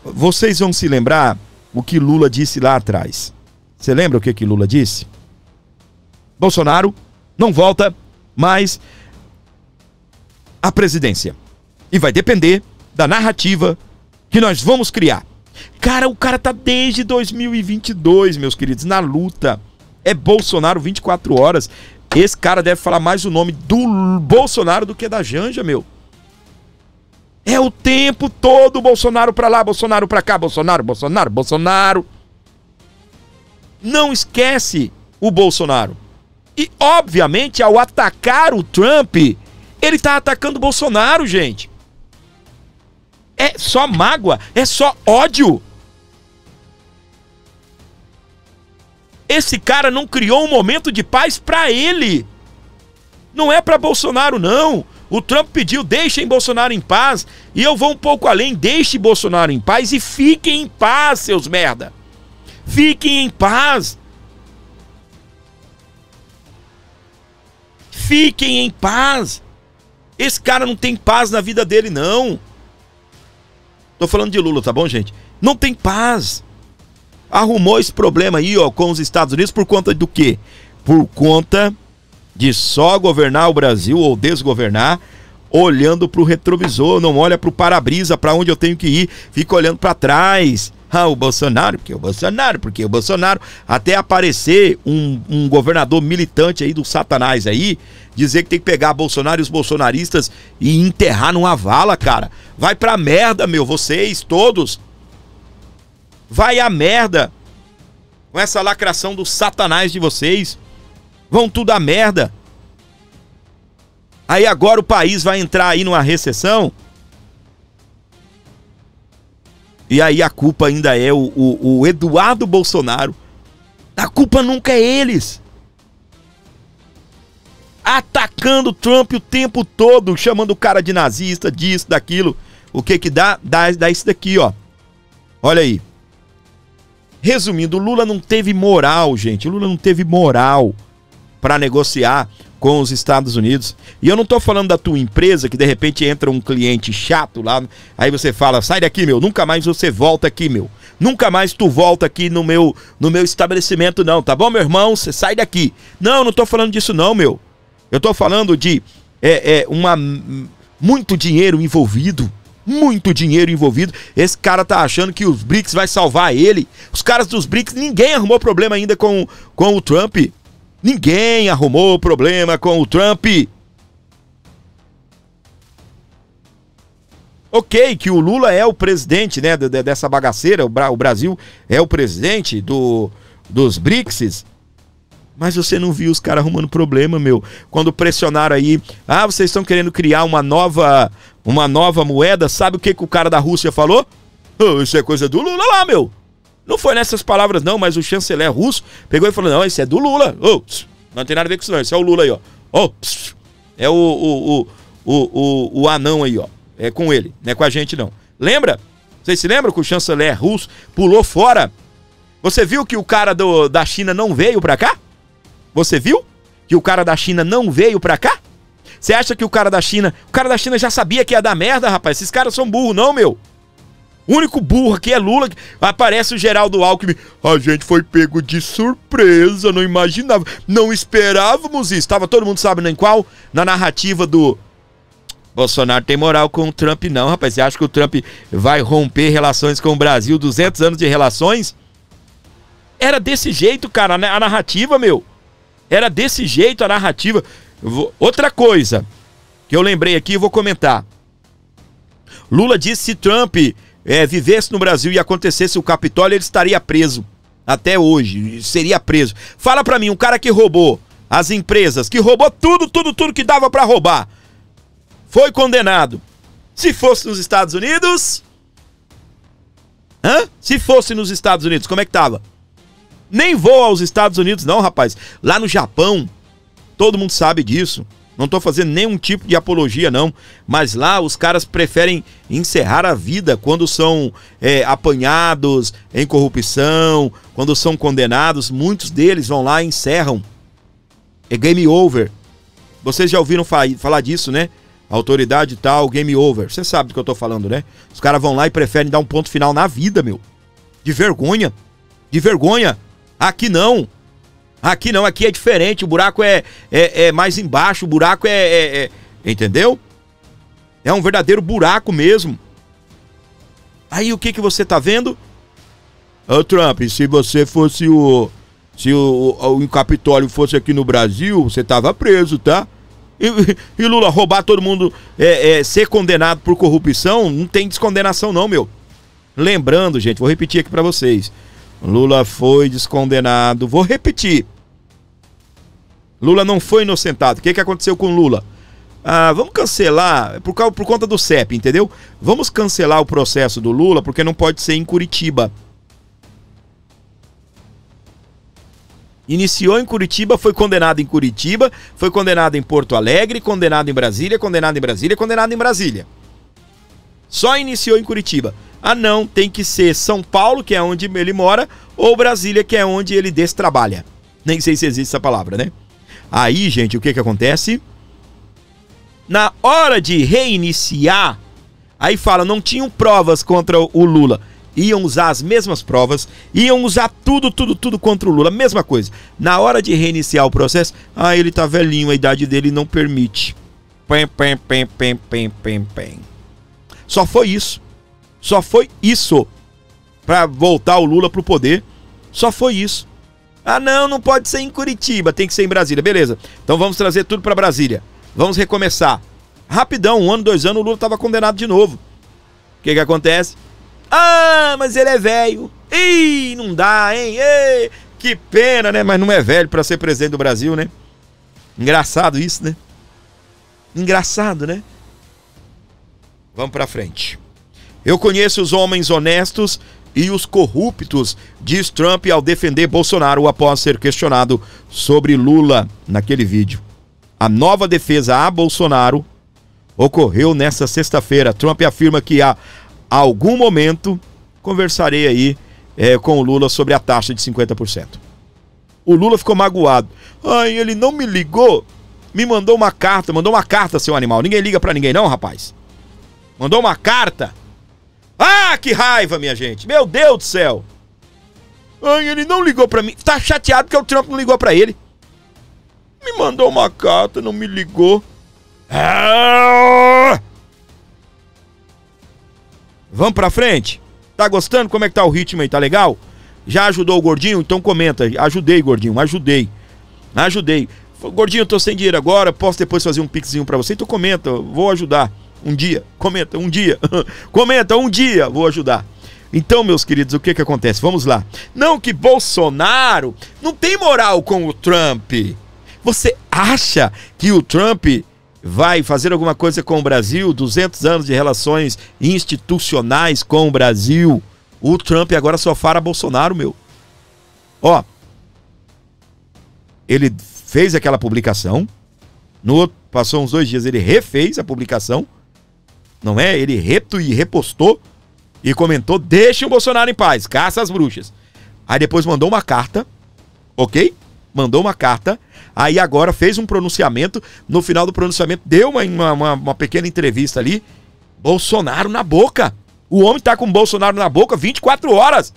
Vocês vão se lembrar o que Lula disse lá atrás. Você lembra o que Lula disse? Bolsonaro não volta mais à presidência. E vai depender da narrativa que nós vamos criar. Cara, o cara tá desde 2022, meus queridos, na luta. É Bolsonaro 24 horas. Esse cara deve falar mais o nome do Bolsonaro do que da Janja, meu. É o tempo todo Bolsonaro pra lá, Bolsonaro pra cá, Bolsonaro. Não esquece o Bolsonaro. E, obviamente, ao atacar o Trump, ele tá atacando o Bolsonaro, gente. É só mágoa, é só ódio. Esse cara não criou um momento de paz pra ele. Não é pra Bolsonaro, não. O Trump pediu, deixem Bolsonaro em paz. E eu vou um pouco além, deixe Bolsonaro em paz e fiquem em paz, seus merda. Fiquem em paz. Fiquem em paz. Esse cara não tem paz na vida dele, não. Tô falando de Lula, tá bom, gente? Não tem paz. Arrumou esse problema aí, ó, com os Estados Unidos por conta do quê? Por conta de só governar o Brasil ou desgovernar olhando pro retrovisor, não olha pro para-brisa, pra onde eu tenho que ir, fica olhando pra trás. O Bolsonaro, porque o Bolsonaro, até aparecer um governador militante aí do Satanás aí, dizer que tem que pegar Bolsonaro e os bolsonaristas e enterrar numa vala, cara. Vai pra merda, meu, vocês todos. Vai a merda com essa lacração do Satanás de vocês. Vão tudo a merda. Aí agora o país vai entrar aí numa recessão. E aí a culpa ainda é o Eduardo Bolsonaro. A culpa nunca é eles. Atacando o Trump o tempo todo, chamando o cara de nazista, disso, daquilo. O que que dá? Dá isso daqui, ó. Olha aí. Resumindo, o Lula não teve moral, gente. O Lula não teve moral para negociar com os Estados Unidos. E eu não tô falando da tua empresa, que de repente entra um cliente chato lá, aí você fala, sai daqui, meu, nunca mais você volta aqui, meu. Nunca mais tu volta aqui no meu estabelecimento, não, tá bom, meu irmão? Você sai daqui. Não tô falando disso não, meu. Eu tô falando de muito dinheiro envolvido. Muito dinheiro envolvido. Esse cara tá achando que os BRICS vai salvar ele. Os caras dos BRICS, ninguém arrumou problema ainda com o Trump. Ninguém arrumou problema com o Trump. Ok, que o Lula é o presidente, né, dessa bagaceira, o Brasil é o presidente dos BRICS, mas você não viu os caras arrumando problema, meu. Quando pressionaram aí, vocês estão querendo criar uma nova moeda, sabe o que o cara da Rússia falou? Isso é coisa do Lula lá, meu. Não foi nessas palavras não, mas o chanceler russo pegou e falou, não, isso é do Lula. Não tem nada a ver com isso não, isso é o Lula aí, ó. É o anão aí, ó. É com ele, não é com a gente não. Lembra? Vocês se lembram que o chanceler russo pulou fora? Você viu que o cara da China não veio pra cá? Você viu que o cara da China não veio pra cá? Você acha que o cara da China já sabia que ia dar merda, rapaz? Esses caras são burros não, meu. O único burro aqui é Lula. Aparece o Geraldo Alckmin. A gente foi pego de surpresa, não imaginava. Não esperávamos isso. Tava todo mundo sabe em qual? Na narrativa do Bolsonaro tem moral com o Trump não, rapaz. Você acha que o Trump vai romper relações com o Brasil? 200 anos de relações? Era desse jeito, cara, a narrativa, meu. Era desse jeito a narrativa. Outra coisa que eu lembrei aqui e vou comentar. Lula disse que se Trump vivesse no Brasil e acontecesse o Capitólio, ele estaria preso. Até hoje, seria preso. Fala pra mim, um cara que roubou as empresas, que roubou tudo que dava pra roubar, foi condenado. Se fosse nos Estados Unidos... Se fosse nos Estados Unidos, como é que tava? Nem vou aos Estados Unidos não, rapaz. Lá no Japão, todo mundo sabe disso. Não tô fazendo nenhum tipo de apologia não, mas lá os caras preferem encerrar a vida quando são apanhados em corrupção, quando são condenados. Muitos deles vão lá e encerram. É game over. Vocês já ouviram falar disso, né? Autoridade tal, game over. Você sabe do que eu tô falando, né? Os caras vão lá e preferem dar um ponto final na vida, meu. De vergonha. De vergonha. Aqui não. Aqui não, aqui é diferente. O buraco é mais embaixo. O buraco entendeu? É um verdadeiro buraco mesmo. Aí o que você tá vendo? Trump, se você fosse se o Capitólio fosse aqui no Brasil, você tava preso, tá? E Lula roubar todo mundo, ser condenado por corrupção, não tem descondenação não, meu. Lembrando, gente, vou repetir aqui pra vocês. Lula foi descondenado, vou repetir. Lula não foi inocentado. O que aconteceu com Lula? Vamos cancelar, por conta do CEP, entendeu? Vamos cancelar o processo do Lula, porque não pode ser em Curitiba. Iniciou em Curitiba, foi condenado em Curitiba, foi condenado em Porto Alegre, condenado em Brasília, condenado em Brasília, condenado em Brasília. Só iniciou em Curitiba. Não, tem que ser São Paulo, que é onde ele mora, ou Brasília, que é onde ele destrabalha. Nem sei se existe essa palavra, né? Aí, gente, o que acontece? Na hora de reiniciar, aí fala, não tinham provas contra o Lula. Iam usar as mesmas provas, iam usar tudo contra o Lula, mesma coisa. Na hora de reiniciar o processo, ele tá velhinho, a idade dele não permite. Só foi isso. Só foi isso. Pra voltar o Lula pro poder. Só foi isso. Não pode ser em Curitiba, tem que ser em Brasília. Beleza, então vamos trazer tudo pra Brasília. Vamos recomeçar. Rapidão, 1 ano, 2 anos, o Lula tava condenado de novo. O que acontece? Mas ele é velho. Ih, não dá, hein? Ei, que pena, né? Mas não é velho pra ser presidente do Brasil, né? Engraçado isso, né? Engraçado, né? Vamos pra frente. Eu conheço os homens honestos e os corruptos, diz Trump ao defender Bolsonaro após ser questionado sobre Lula naquele vídeo. A nova defesa a Bolsonaro ocorreu nesta sexta-feira. Trump afirma que a algum momento conversarei aí com o Lula sobre a taxa de 50%. O Lula ficou magoado. Ele não me ligou, me mandou uma carta, seu animal. Ninguém liga pra ninguém não, rapaz. Mandou uma carta. Que raiva, minha gente. Meu Deus do céu. Ele não ligou pra mim. Tá chateado porque o Trump não ligou pra ele. Me mandou uma carta, não me ligou. Vamos pra frente? Tá gostando? Como é que tá o ritmo aí? Tá legal? Já ajudou o Gordinho? Então comenta. Ajudei, Gordinho. Ajudei. Gordinho, eu tô sem dinheiro agora. Posso depois fazer um pixinho pra você? Então comenta. Vou ajudar. Um dia. Comenta, um dia. Comenta, um dia. Vou ajudar. Então, meus queridos, o que acontece? Vamos lá. Não que Bolsonaro não tem moral com o Trump. Você acha que o Trump vai fazer alguma coisa com o Brasil? 200 anos de relações institucionais com o Brasil. O Trump agora só fala Bolsonaro, meu. Ó, ele fez aquela publicação. Passou uns 2 dias, ele refez a publicação. Não é? Ele repostou e comentou: deixem o Bolsonaro em paz, caça as bruxas. Aí depois mandou uma carta, ok? Mandou uma carta. Aí agora fez um pronunciamento. No final do pronunciamento deu uma pequena entrevista ali. Bolsonaro na boca. O homem tá com o Bolsonaro na boca 24 horas.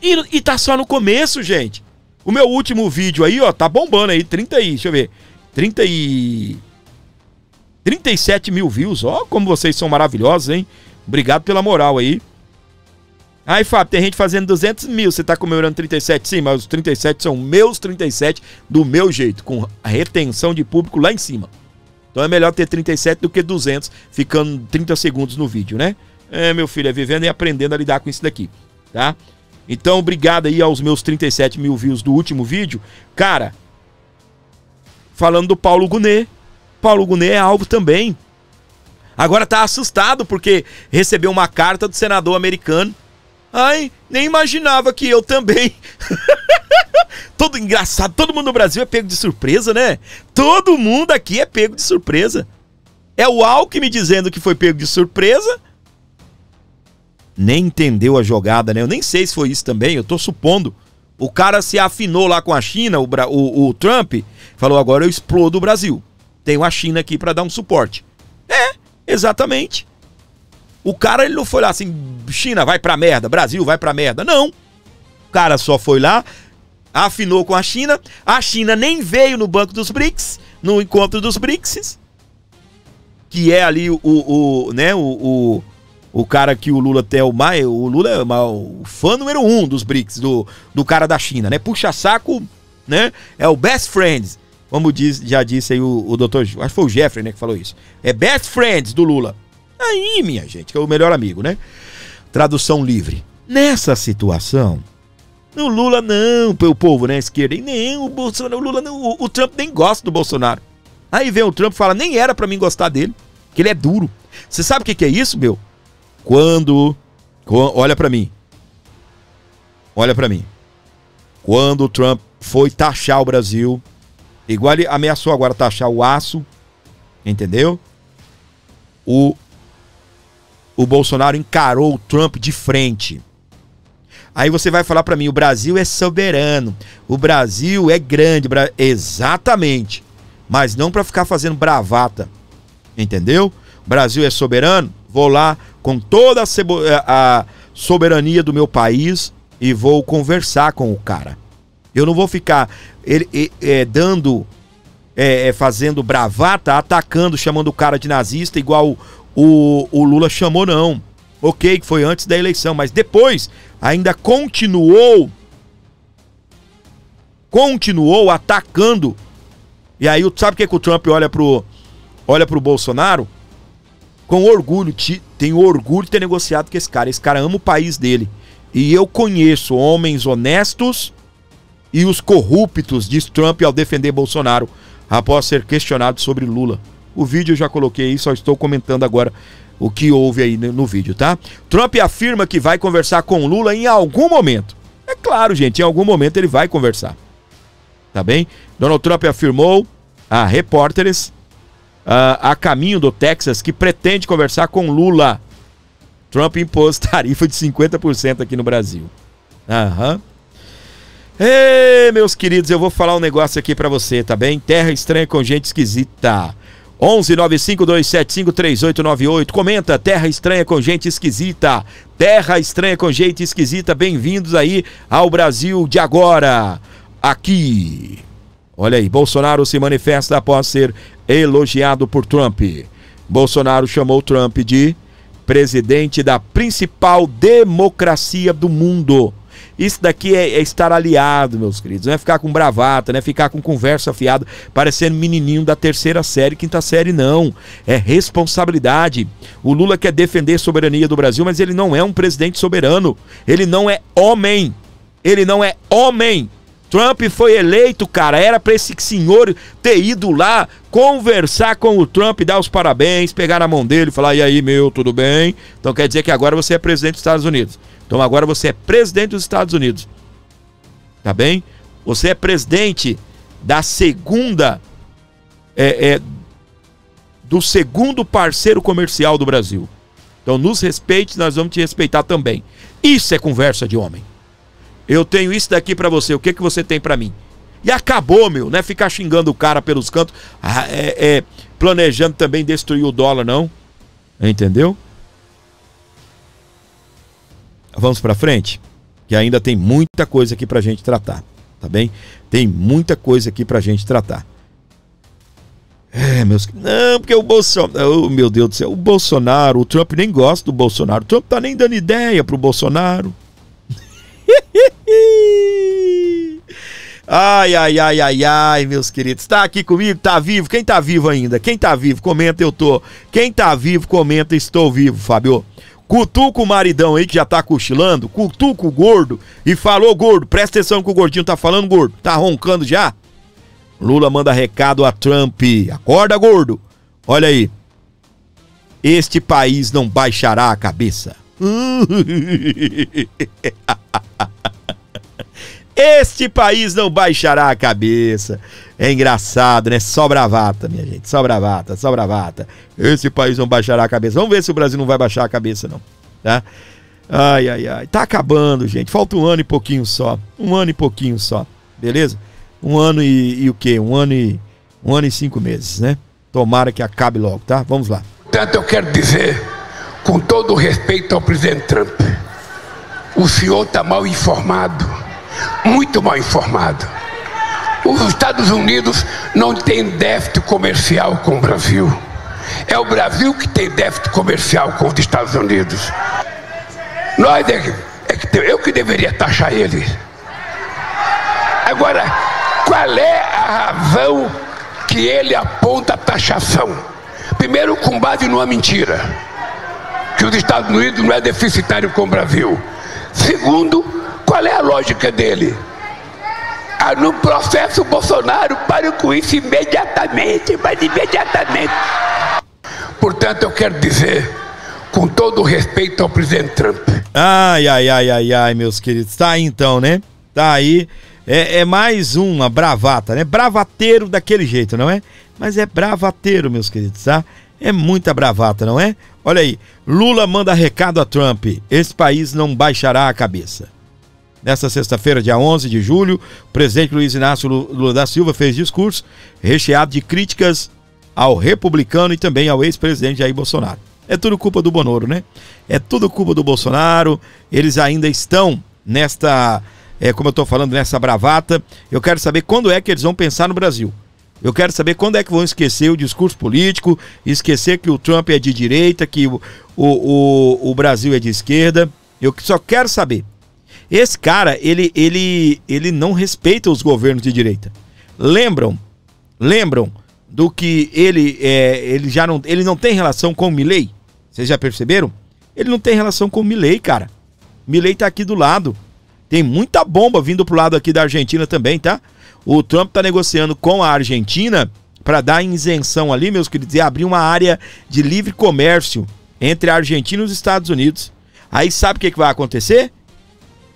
E tá só no começo, gente. O meu último vídeo aí, ó, tá bombando aí. 37 mil views. Ó, como vocês são maravilhosos, hein? Obrigado pela moral aí. Aí, Fábio, tem gente fazendo 200 mil. Você tá comemorando 37? Sim, mas os 37 são meus 37 do meu jeito, com a retenção de público lá em cima. Então é melhor ter 37 do que 200, ficando 30 segundos no vídeo, né? É, meu filho, é vivendo e aprendendo a lidar com isso daqui, tá? Então, obrigado aí aos meus 37 mil views do último vídeo. Cara, falando do Paulo Gonet. Paulo Gonet é alvo também. Agora tá assustado porque recebeu uma carta do senador americano. Ai, nem imaginava que eu também. Todo engraçado, todo mundo no Brasil é pego de surpresa, né? Todo mundo aqui é pego de surpresa. É o Alckmin dizendo que foi pego de surpresa. Nem entendeu a jogada, né? Eu nem sei se foi isso também, eu tô supondo. O cara se afinou lá com a China, o Trump, falou: agora eu explodo o Brasil. Tenho a China aqui pra dar um suporte. É, exatamente. O cara, ele não foi lá assim: China, vai pra merda, Brasil, vai pra merda. Não. O cara só foi lá, afinou com a China nem veio no Banco dos BRICS, no encontro dos BRICS, que é ali o cara que o Lula tem o Lula é o fã número 1 dos BRICS, do cara da China, né? Puxa saco, né? É o best friends, como já disse aí o doutor, acho que foi o Jeffrey, né, que falou isso. É best friends do Lula. Aí, minha gente, que é o melhor amigo, né? Tradução livre. Nessa situação, o Lula não, o povo, né, esquerda, e nem o Bolsonaro, o Lula não, o Trump nem gosta do Bolsonaro. Aí vem o Trump e fala: nem era pra mim gostar dele, que ele é duro. Você sabe o que é isso, meu? Olha pra mim. Olha pra mim. Quando o Trump foi taxar o Brasil, igual ele ameaçou agora taxar o aço, entendeu? O Bolsonaro encarou o Trump de frente. Aí você vai falar pra mim: o Brasil é soberano, o Brasil é grande. Exatamente. Mas não pra ficar fazendo bravata, entendeu? O Brasil é soberano, vou lá com toda a soberania do meu país e vou conversar com o cara. Eu não vou ficar fazendo bravata, atacando, chamando o cara de nazista, igual o Lula chamou, não. Ok, que foi antes da eleição, mas depois ainda continuou atacando. E aí, sabe o que o Trump olha pro Bolsonaro? Com orgulho, tem orgulho de ter negociado com esse cara. Esse cara ama o país dele. E eu conheço homens honestos e os corruptos, diz Trump ao defender Bolsonaro, após ser questionado sobre Lula. O vídeo eu já coloquei aí, só estou comentando agora o que houve aí no vídeo, tá? Trump afirma que vai conversar com Lula em algum momento. É claro, gente, em algum momento ele vai conversar. Tá bem? Donald Trump afirmou a repórteres a caminho do Texas que pretende conversar com Lula. Trump impôs tarifa de 50% aqui no Brasil. Aham. Ei, meus queridos, eu vou falar um negócio aqui pra você, tá bem? Terra estranha com gente esquisita. 1195275398. Comenta: Terra estranha com gente esquisita. Terra estranha com gente esquisita. Bem-vindos aí ao Brasil de agora. Aqui. Olha aí, Bolsonaro se manifesta após ser elogiado por Trump. Bolsonaro chamou Trump de presidente da principal democracia do mundo Isso daqui é estar aliado, meus queridos. Não é ficar com bravata, não é ficar com conversa fiada, parecendo menininho da 3ª série, 5ª série, não. É responsabilidade. O Lula quer defender a soberania do Brasil, mas ele não é um presidente soberano. Ele não é homem. Ele não é homem. Trump foi eleito, cara, era pra esse senhor ter ido lá conversar com o Trump, dar os parabéns, pegar na mão dele e falar, e aí, meu, tudo bem? Então quer dizer que agora você é presidente dos Estados Unidos. Então agora você é presidente dos Estados Unidos. Tá bem? Você é presidente da segunda, do segundo parceiro comercial do Brasil. Então nos respeite, nós vamos te respeitar também. Isso é conversa de homem. Eu tenho isso daqui pra você, o que que você tem pra mim? E acabou, meu, não é ficar xingando o cara pelos cantos, planejando também destruir o dólar, não. Entendeu? Vamos pra frente, que ainda tem muita coisa aqui pra gente tratar, tá bem? Tem muita coisa aqui pra gente tratar. Meus... Não, porque o Bolsonaro... Oh, meu Deus do céu, o Bolsonaro, o Trump nem gosta do Bolsonaro. O Trump tá nem dando ideia pro Bolsonaro. Ai, meus queridos, tá aqui comigo, tá vivo? Quem tá vivo ainda? Quem tá vivo? Comenta, eu tô. Quem tá vivo, comenta, estou vivo, Fábio. Cutuca o maridão aí que já tá cochilando, cutuca o gordo e falou, gordo, presta atenção que o gordinho tá falando, gordo, tá roncando já? Lula manda recado a Trump, acorda, gordo. Olha aí, este país não baixará a cabeça. Este país não baixará a cabeça. É engraçado, né? Só bravata, minha gente. Só bravata, só bravata. Esse país não baixará a cabeça. Vamos ver se o Brasil não vai baixar a cabeça, não. Tá? Ai. Tá acabando, gente. Falta um ano e pouquinho só. Um ano e pouquinho só. Beleza? Um ano e o quê? Um ano e 5 meses, né? Tomara que acabe logo, tá? Vamos lá.
Portanto, eu quero dizer, com todo o respeito ao presidente Trump, o senhor está mal informado, muito mal informado. Os Estados Unidos não tem déficit comercial com o Brasil. É o Brasil que tem déficit comercial com os Estados Unidos. Nós eu que deveria taxar ele. Agora, qual é a razão que ele aponta a taxação? Primeiro, com base numa mentira, que os Estados Unidos não é deficitário com o Brasil. Segundo, qual é a lógica dele? No processo Bolsonaro, pare com isso imediatamente, mas imediatamente. Portanto, eu quero dizer, com todo o respeito ao presidente Trump.
Ai, meus queridos. Tá aí então, né? Tá aí. É mais uma bravata, né? Bravateiro daquele jeito, não é? Mas é bravateiro, meus queridos, tá? É muita bravata, não é? Olha aí, Lula manda recado a Trump, esse país não baixará a cabeça. Nesta sexta-feira, dia 11 de julho, o presidente Luiz Inácio Lula da Silva fez discurso recheado de críticas ao republicano e também ao ex-presidente Jair Bolsonaro. É tudo culpa do Bonoro, né? É tudo culpa do Bolsonaro, eles ainda estão nesta, como eu tô falando, nessa bravata. Eu quero saber quando é que eles vão pensar no Brasil. Eu quero saber quando é que vão esquecer o discurso político, esquecer que o Trump é de direita, que o Brasil é de esquerda. Eu só quero saber. Esse cara, ele não respeita os governos de direita. Lembram do que ele não tem relação com o Milei? Vocês já perceberam? Ele não tem relação com o Milei, cara. Milei tá aqui do lado. Tem muita bomba vindo pro lado aqui da Argentina também, tá? O Trump tá negociando com a Argentina para dar isenção ali, meus queridos, e abrir uma área de livre comércio entre a Argentina e os Estados Unidos. Aí sabe o que vai acontecer?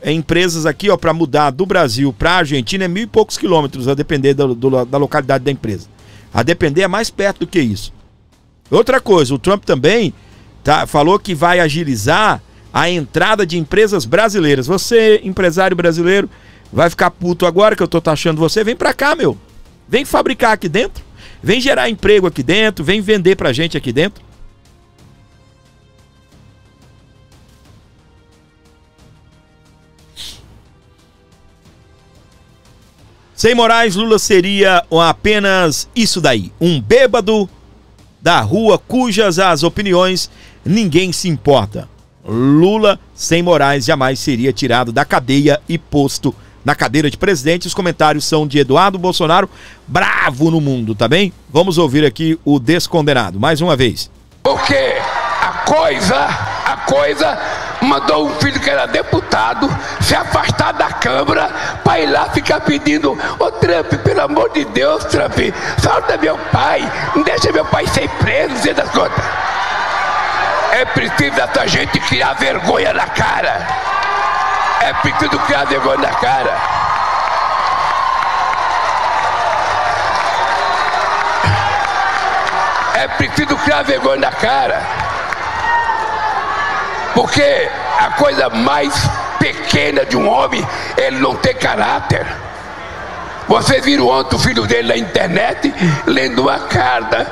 Empresas aqui, ó, para mudar do Brasil para a Argentina é 1.000 e poucos quilômetros, a depender da localidade da empresa. A depender é mais perto do que isso. Outra coisa, o Trump também falou que vai agilizar a entrada de empresas brasileiras. Você, empresário brasileiro, vai ficar puto agora que eu tô taxando você? Vem pra cá, meu. Vem fabricar aqui dentro. Vem gerar emprego aqui dentro. Vem vender pra gente aqui dentro. Sem Moraes, Lula seria apenas isso daí. Um bêbado da rua cujas as opiniões ninguém se importa. Lula, sem Moraes, jamais seria tirado da cadeia e posto na cadeira de presidente. Os comentários são de Eduardo Bolsonaro, bravo no mundo, tá bem? Vamos ouvir aqui o descondenado, mais uma vez.
Porque a coisa mandou um filho que era deputado se afastar da Câmara para ir lá ficar pedindo: ô Trump, pelo amor de Deus, Trump, solta meu pai, não deixa meu pai ser preso, não sei das contas. É preciso essa gente criar vergonha na cara. É preciso criar vergonha na cara. É preciso criar vergonha na cara. Porque a coisa mais pequena de um homem é ele não ter caráter. Vocês viram ontem o filho dele na internet lendo uma carta.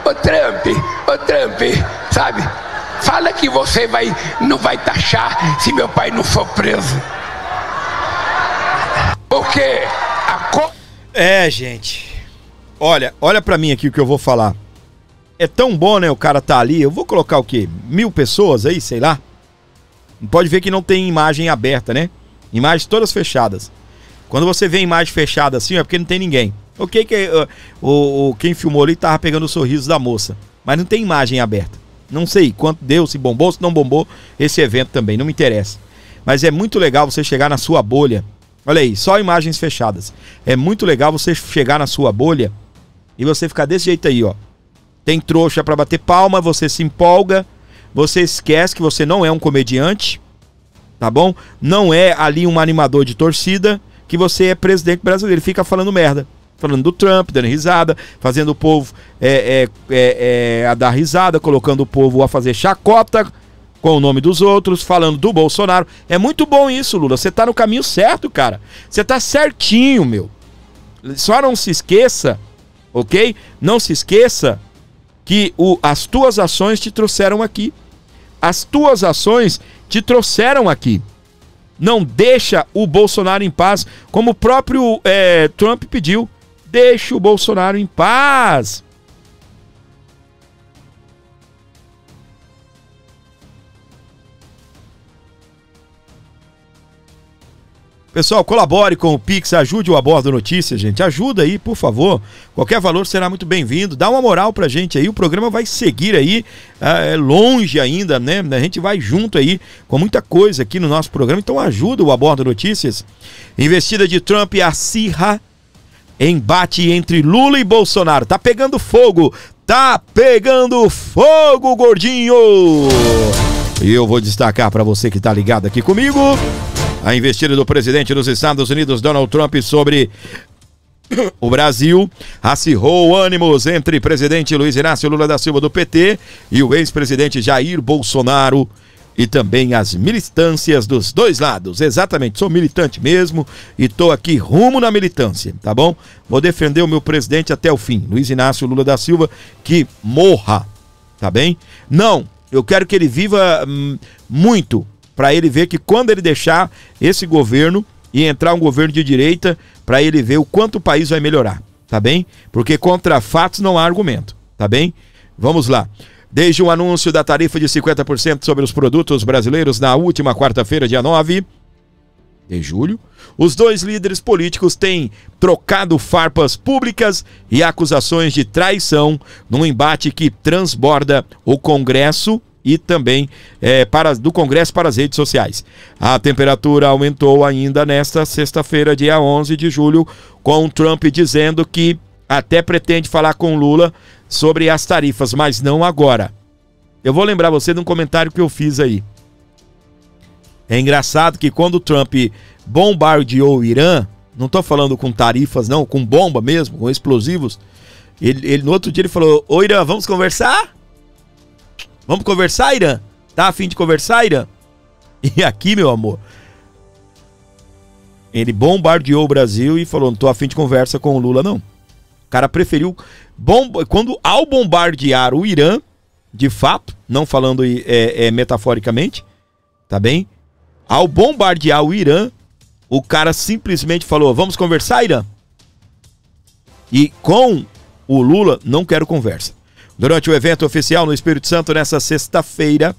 Ô Trump, sabe? Fala que você não vai taxar se meu pai não for preso. Porque
gente. Olha pra mim aqui o que eu vou falar. É tão bom, né, o cara tá ali. Eu vou colocar o quê? 1000 pessoas aí, sei lá. Pode ver que não tem imagem aberta, né? Imagens todas fechadas. Quando você vê imagem fechada assim, é porque não tem ninguém. Ok, quem filmou ali tava pegando o sorriso da moça. Mas não tem imagem aberta. Não sei quanto deu, se bombou, se não bombou esse evento também, não me interessa. Mas é muito legal você chegar na sua bolha. Olha aí, só imagens fechadas. É muito legal você chegar na sua bolha e você ficar desse jeito aí, ó. Tem trouxa pra bater palma, você se empolga, você esquece que você não é um comediante, tá bom? Não é ali um animador de torcida, que você é presidente brasileiro, fica falando merda. Falando do Trump, dando risada, fazendo o povo a dar risada, colocando o povo a fazer chacota com o nome dos outros, falando do Bolsonaro. É muito bom isso, Lula. Você tá no caminho certo, cara. Você tá certinho, meu. Só não se esqueça, ok? Não se esqueça que as tuas ações te trouxeram aqui. As tuas ações te trouxeram aqui. Não deixa o Bolsonaro em paz, como o próprio Trump pediu. Deixa o Bolsonaro em paz. Pessoal, colabore com o Pix, ajude o Aborda Notícias, gente. Ajuda aí, por favor. Qualquer valor será muito bem-vindo. Dá uma moral pra gente aí. O programa vai seguir aí, longe ainda, né? A gente vai junto aí com muita coisa aqui no nosso programa. Então ajuda o Aborda Notícias. Investida de Trump acirra embate entre Lula e Bolsonaro. Tá pegando fogo. Tá pegando fogo, gordinho. E eu vou destacar pra você que tá ligado aqui comigo. A investida do presidente dos Estados Unidos, Donald Trump, sobre o Brasil acirrou ânimos entre presidente Luiz Inácio Lula da Silva do PT e o ex-presidente Jair Bolsonaro e também as militâncias dos dois lados. Exatamente, sou militante mesmo e tô aqui rumo na militância, tá bom? Vou defender o meu presidente até o fim, Luiz Inácio Lula da Silva, que morra, tá bem? Não, eu quero que ele viva muito, para ele ver que quando ele deixar esse governo e entrar um governo de direita, para ele ver o quanto o país vai melhorar, tá bem? Porque contra fatos não há argumento, tá bem? Vamos lá. Desde o anúncio da tarifa de 50% sobre os produtos brasileiros na última quarta-feira, dia 9 de julho, os dois líderes políticos têm trocado farpas públicas e acusações de traição num embate que transborda o Congresso e também do Congresso para as redes sociais. A temperatura aumentou ainda nesta sexta-feira, dia 11 de julho, com Trump dizendo que até pretende falar com Lula sobre as tarifas, mas não agora. Eu vou lembrar você de um comentário que eu fiz aí. É engraçado que quando o Trump bombardeou o Irã, não estou falando com tarifas não, com bomba mesmo, com explosivos, ele no outro dia ele falou: ô Irã, vamos conversar? Vamos conversar, Irã? Tá a fim de conversar, Irã? E aqui, meu amor, ele bombardeou o Brasil e falou: não tô a fim de conversa com o Lula, não. O cara preferiu, ao bombardear o Irã, de fato, não falando metaforicamente, tá bem? Ao bombardear o Irã, o cara simplesmente falou: vamos conversar, Irã? E com o Lula, não quero conversa. Durante o evento oficial no Espírito Santo, nessa sexta-feira,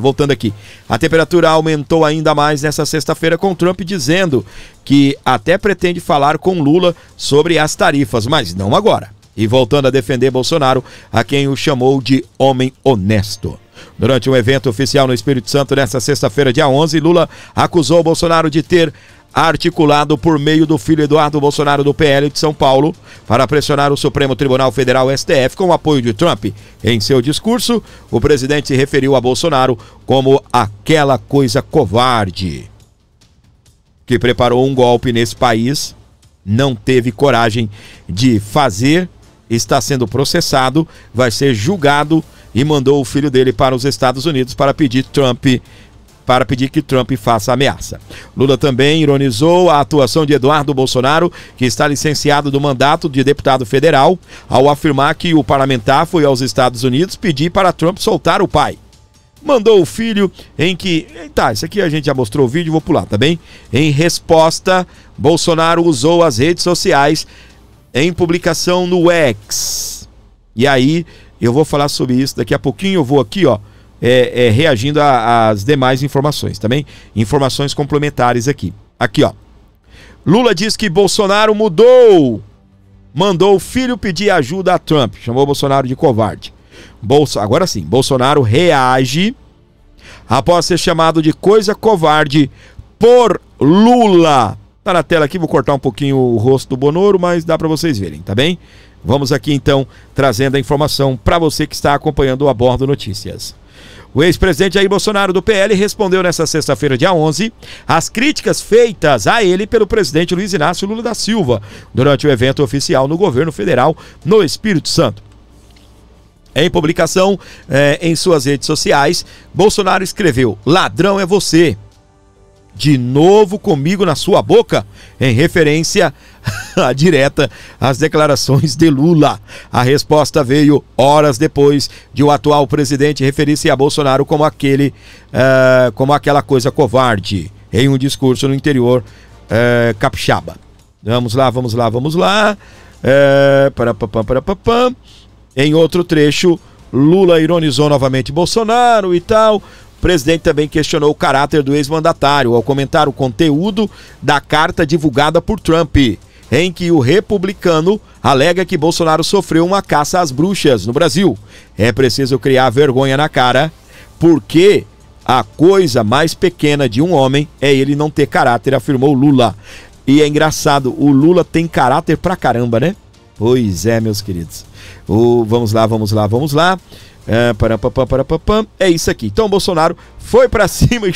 Voltando aqui. A temperatura aumentou ainda mais nessa sexta-feira, com Trump dizendo que até pretende falar com Lula sobre as tarifas, mas não agora. E voltando a defender Bolsonaro, a quem o chamou de homem honesto. Durante um evento oficial no Espírito Santo nesta sexta-feira, dia 11, Lula acusou Bolsonaro de ter articulado por meio do filho Eduardo Bolsonaro do PL de São Paulo para pressionar o Supremo Tribunal Federal STF com o apoio de Trump. Em seu discurso, o presidente se referiu a Bolsonaro como aquela coisa covarde que preparou um golpe nesse país, não teve coragem de fazer, está sendo processado, vai ser julgado e mandou o filho dele para os Estados Unidos para pedir que Trump faça ameaça. Lula também ironizou a atuação de Eduardo Bolsonaro, que está licenciado do mandato de deputado federal, ao afirmar que o parlamentar foi aos Estados Unidos pedir para Trump soltar o pai. Mandou o filho em que... isso aqui a gente já mostrou o vídeo, vou pular, tá bem? Em resposta, Bolsonaro usou as redes sociais em publicação no X. E aí, eu vou falar sobre isso daqui a pouquinho, eu vou aqui, reagindo às demais informações, também informações complementares aqui. Aqui, Lula diz que Bolsonaro mandou o filho pedir ajuda a Trump, chamou Bolsonaro de covarde. Agora sim, Bolsonaro reage após ser chamado de coisa covarde por Lula. Tá na tela aqui, vou cortar um pouquinho o rosto do Bonoro, mas dá para vocês verem, tá bem? Vamos aqui então trazendo a informação para você que está acompanhando o A Bordo Notícias. O ex-presidente Jair Bolsonaro do PL respondeu nesta sexta-feira, dia 11, às críticas feitas a ele pelo presidente Luiz Inácio Lula da Silva durante o evento oficial no governo federal no Espírito Santo. Em publicação em suas redes sociais, Bolsonaro escreveu: "Ladrão é você, de novo comigo na sua boca", em referência direta às declarações de Lula. A resposta veio horas depois de o atual presidente referir-se a Bolsonaro como como aquela coisa covarde, em um discurso no interior capixaba. Vamos lá. Em outro trecho, Lula ironizou novamente Bolsonaro e tal. O presidente também questionou o caráter do ex-mandatário ao comentar o conteúdo da carta divulgada por Trump, em que o republicano alega que Bolsonaro sofreu uma caça às bruxas no Brasil. É preciso criar vergonha na cara, porque a coisa mais pequena de um homem é ele não ter caráter, afirmou Lula. E é engraçado, o Lula tem caráter pra caramba, né? Pois é, meus queridos. Vamos lá. É isso aqui. Então Bolsonaro foi pra cima e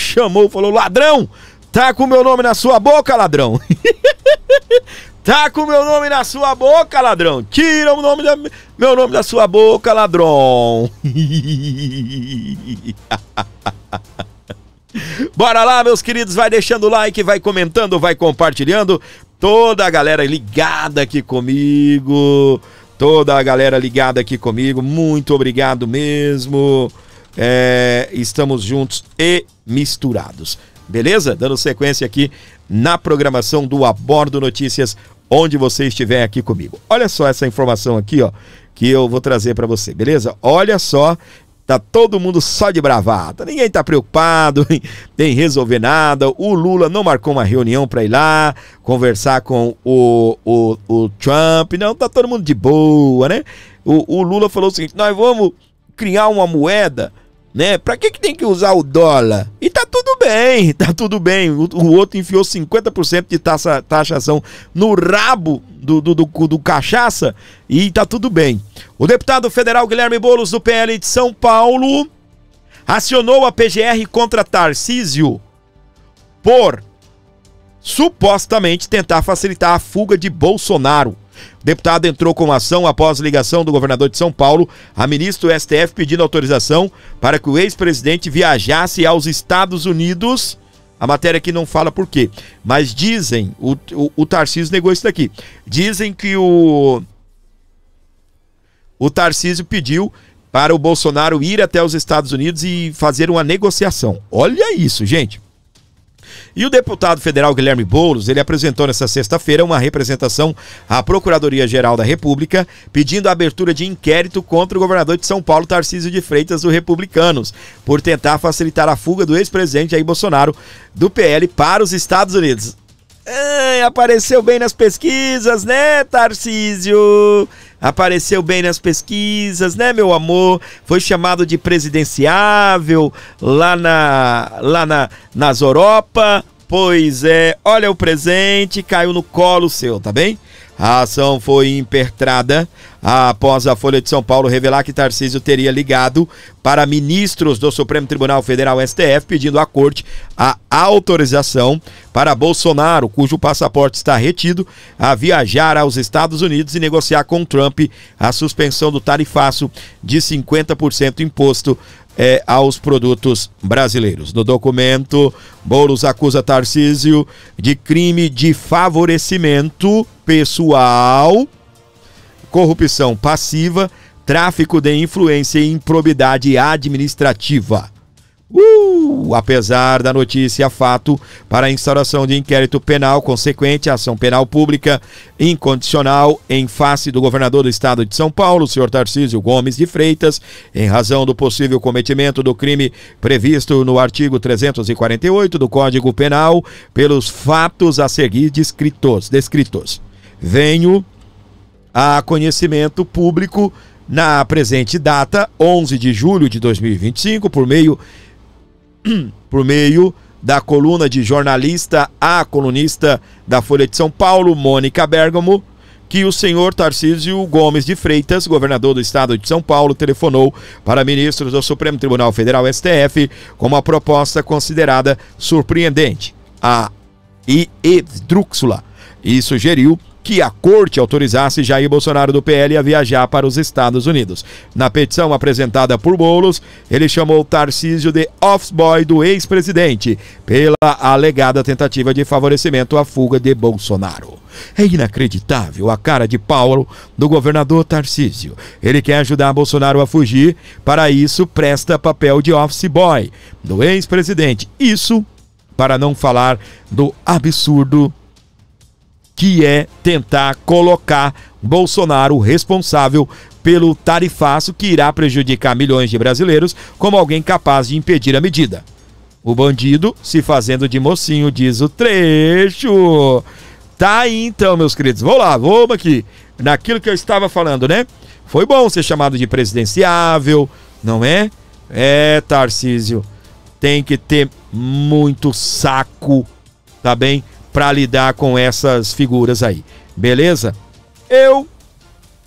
falou: "Ladrão, tá com meu nome na sua boca, ladrão." Tá com meu nome na sua boca, ladrão. Tira meu nome da sua boca, ladrão. Bora lá, meus queridos, vai deixando o like, vai comentando, vai compartilhando. Toda a galera ligada aqui comigo. Muito obrigado mesmo. Estamos juntos e misturados. Beleza? Dando sequência aqui na programação do A Bordo Notícias, onde você estiver aqui comigo. Olha só essa informação aqui, que eu vou trazer para você, beleza? Olha só, tá todo mundo só de bravata, ninguém tá preocupado em resolver nada. O Lula não marcou uma reunião para ir lá conversar com o Trump, não, tá todo mundo de boa, né? O Lula falou o seguinte: nós vamos criar uma moeda, né? Pra que tem que usar o dólar? E tá tudo bem. O outro enfiou 50% de taxação no rabo do cachaça e tá tudo bem. O deputado federal Guilherme Boulos, do PL de São Paulo, acionou a PGR contra Tarcísio por supostamente tentar facilitar a fuga de Bolsonaro. O deputado entrou com ação após ligação do governador de São Paulo a ministro do STF pedindo autorização para que o ex-presidente viajasse aos Estados Unidos. A matéria aqui não fala por quê, mas dizem, o Tarcísio negou isso daqui, dizem que o Tarcísio pediu para o Bolsonaro ir até os Estados Unidos e fazer uma negociação. Olha isso, gente. E o deputado federal Guilherme Boulos, ele apresentou nesta sexta-feira uma representação à Procuradoria-Geral da República, pedindo a abertura de inquérito contra o governador de São Paulo, Tarcísio de Freitas, do Republicanos, por tentar facilitar a fuga do ex-presidente Jair Bolsonaro, do PL, para os Estados Unidos. Apareceu bem nas pesquisas, né, Tarcísio? Apareceu bem nas pesquisas, né, meu amor? Foi chamado de presidenciável lá nas Europa. Pois é, olha o presente, caiu no colo seu, tá bem? A ação foi impetrada após a Folha de São Paulo revelar que Tarcísio teria ligado para ministros do Supremo Tribunal Federal, STF, pedindo à corte a autorização para Bolsonaro, cujo passaporte está retido, a viajar aos Estados Unidos e negociar com Trump a suspensão do tarifaço de 50% imposto aos produtos brasileiros. No documento, Boulos acusa Tarcísio de crime de favorecimento pessoal, corrupção passiva, tráfico de influência e improbidade administrativa. Apesar da notícia, fato para a instauração de inquérito penal consequente à ação penal pública incondicional em face do governador do estado de São Paulo, senhor Tarcísio Gomes de Freitas, em razão do possível cometimento do crime previsto no artigo 348 do Código Penal, pelos fatos a seguir descritos. Venho a conhecimento público na presente data, 11 de julho de 2025, por meio da coluna de jornalista a colunista da Folha de São Paulo, Mônica Bergamo, que o senhor Tarcísio Gomes de Freitas, governador do estado de São Paulo, telefonou para ministros do Supremo Tribunal Federal, STF, com uma proposta considerada surpreendente, e esdrúxula, e sugeriu que a corte autorizasse Jair Bolsonaro do PL a viajar para os Estados Unidos. Na petição apresentada por Boulos, ele chamou Tarcísio de office boy do ex-presidente pela alegada tentativa de favorecimento à fuga de Bolsonaro. É inacreditável a cara de pau do governador Tarcísio. Ele quer ajudar Bolsonaro a fugir, para isso presta papel de office boy do ex-presidente. Isso para não falar do absurdo que é tentar colocar Bolsonaro responsável pelo tarifaço que irá prejudicar milhões de brasileiros como alguém capaz de impedir a medida. O bandido se fazendo de mocinho, diz o trecho. Tá aí então, meus queridos. Vamos aqui. Naquilo que eu estava falando, né? Foi bom ser chamado de presidenciável, não é? Tarcísio, tem que ter muito saco, tá bem? Para lidar com essas figuras aí, beleza? Eu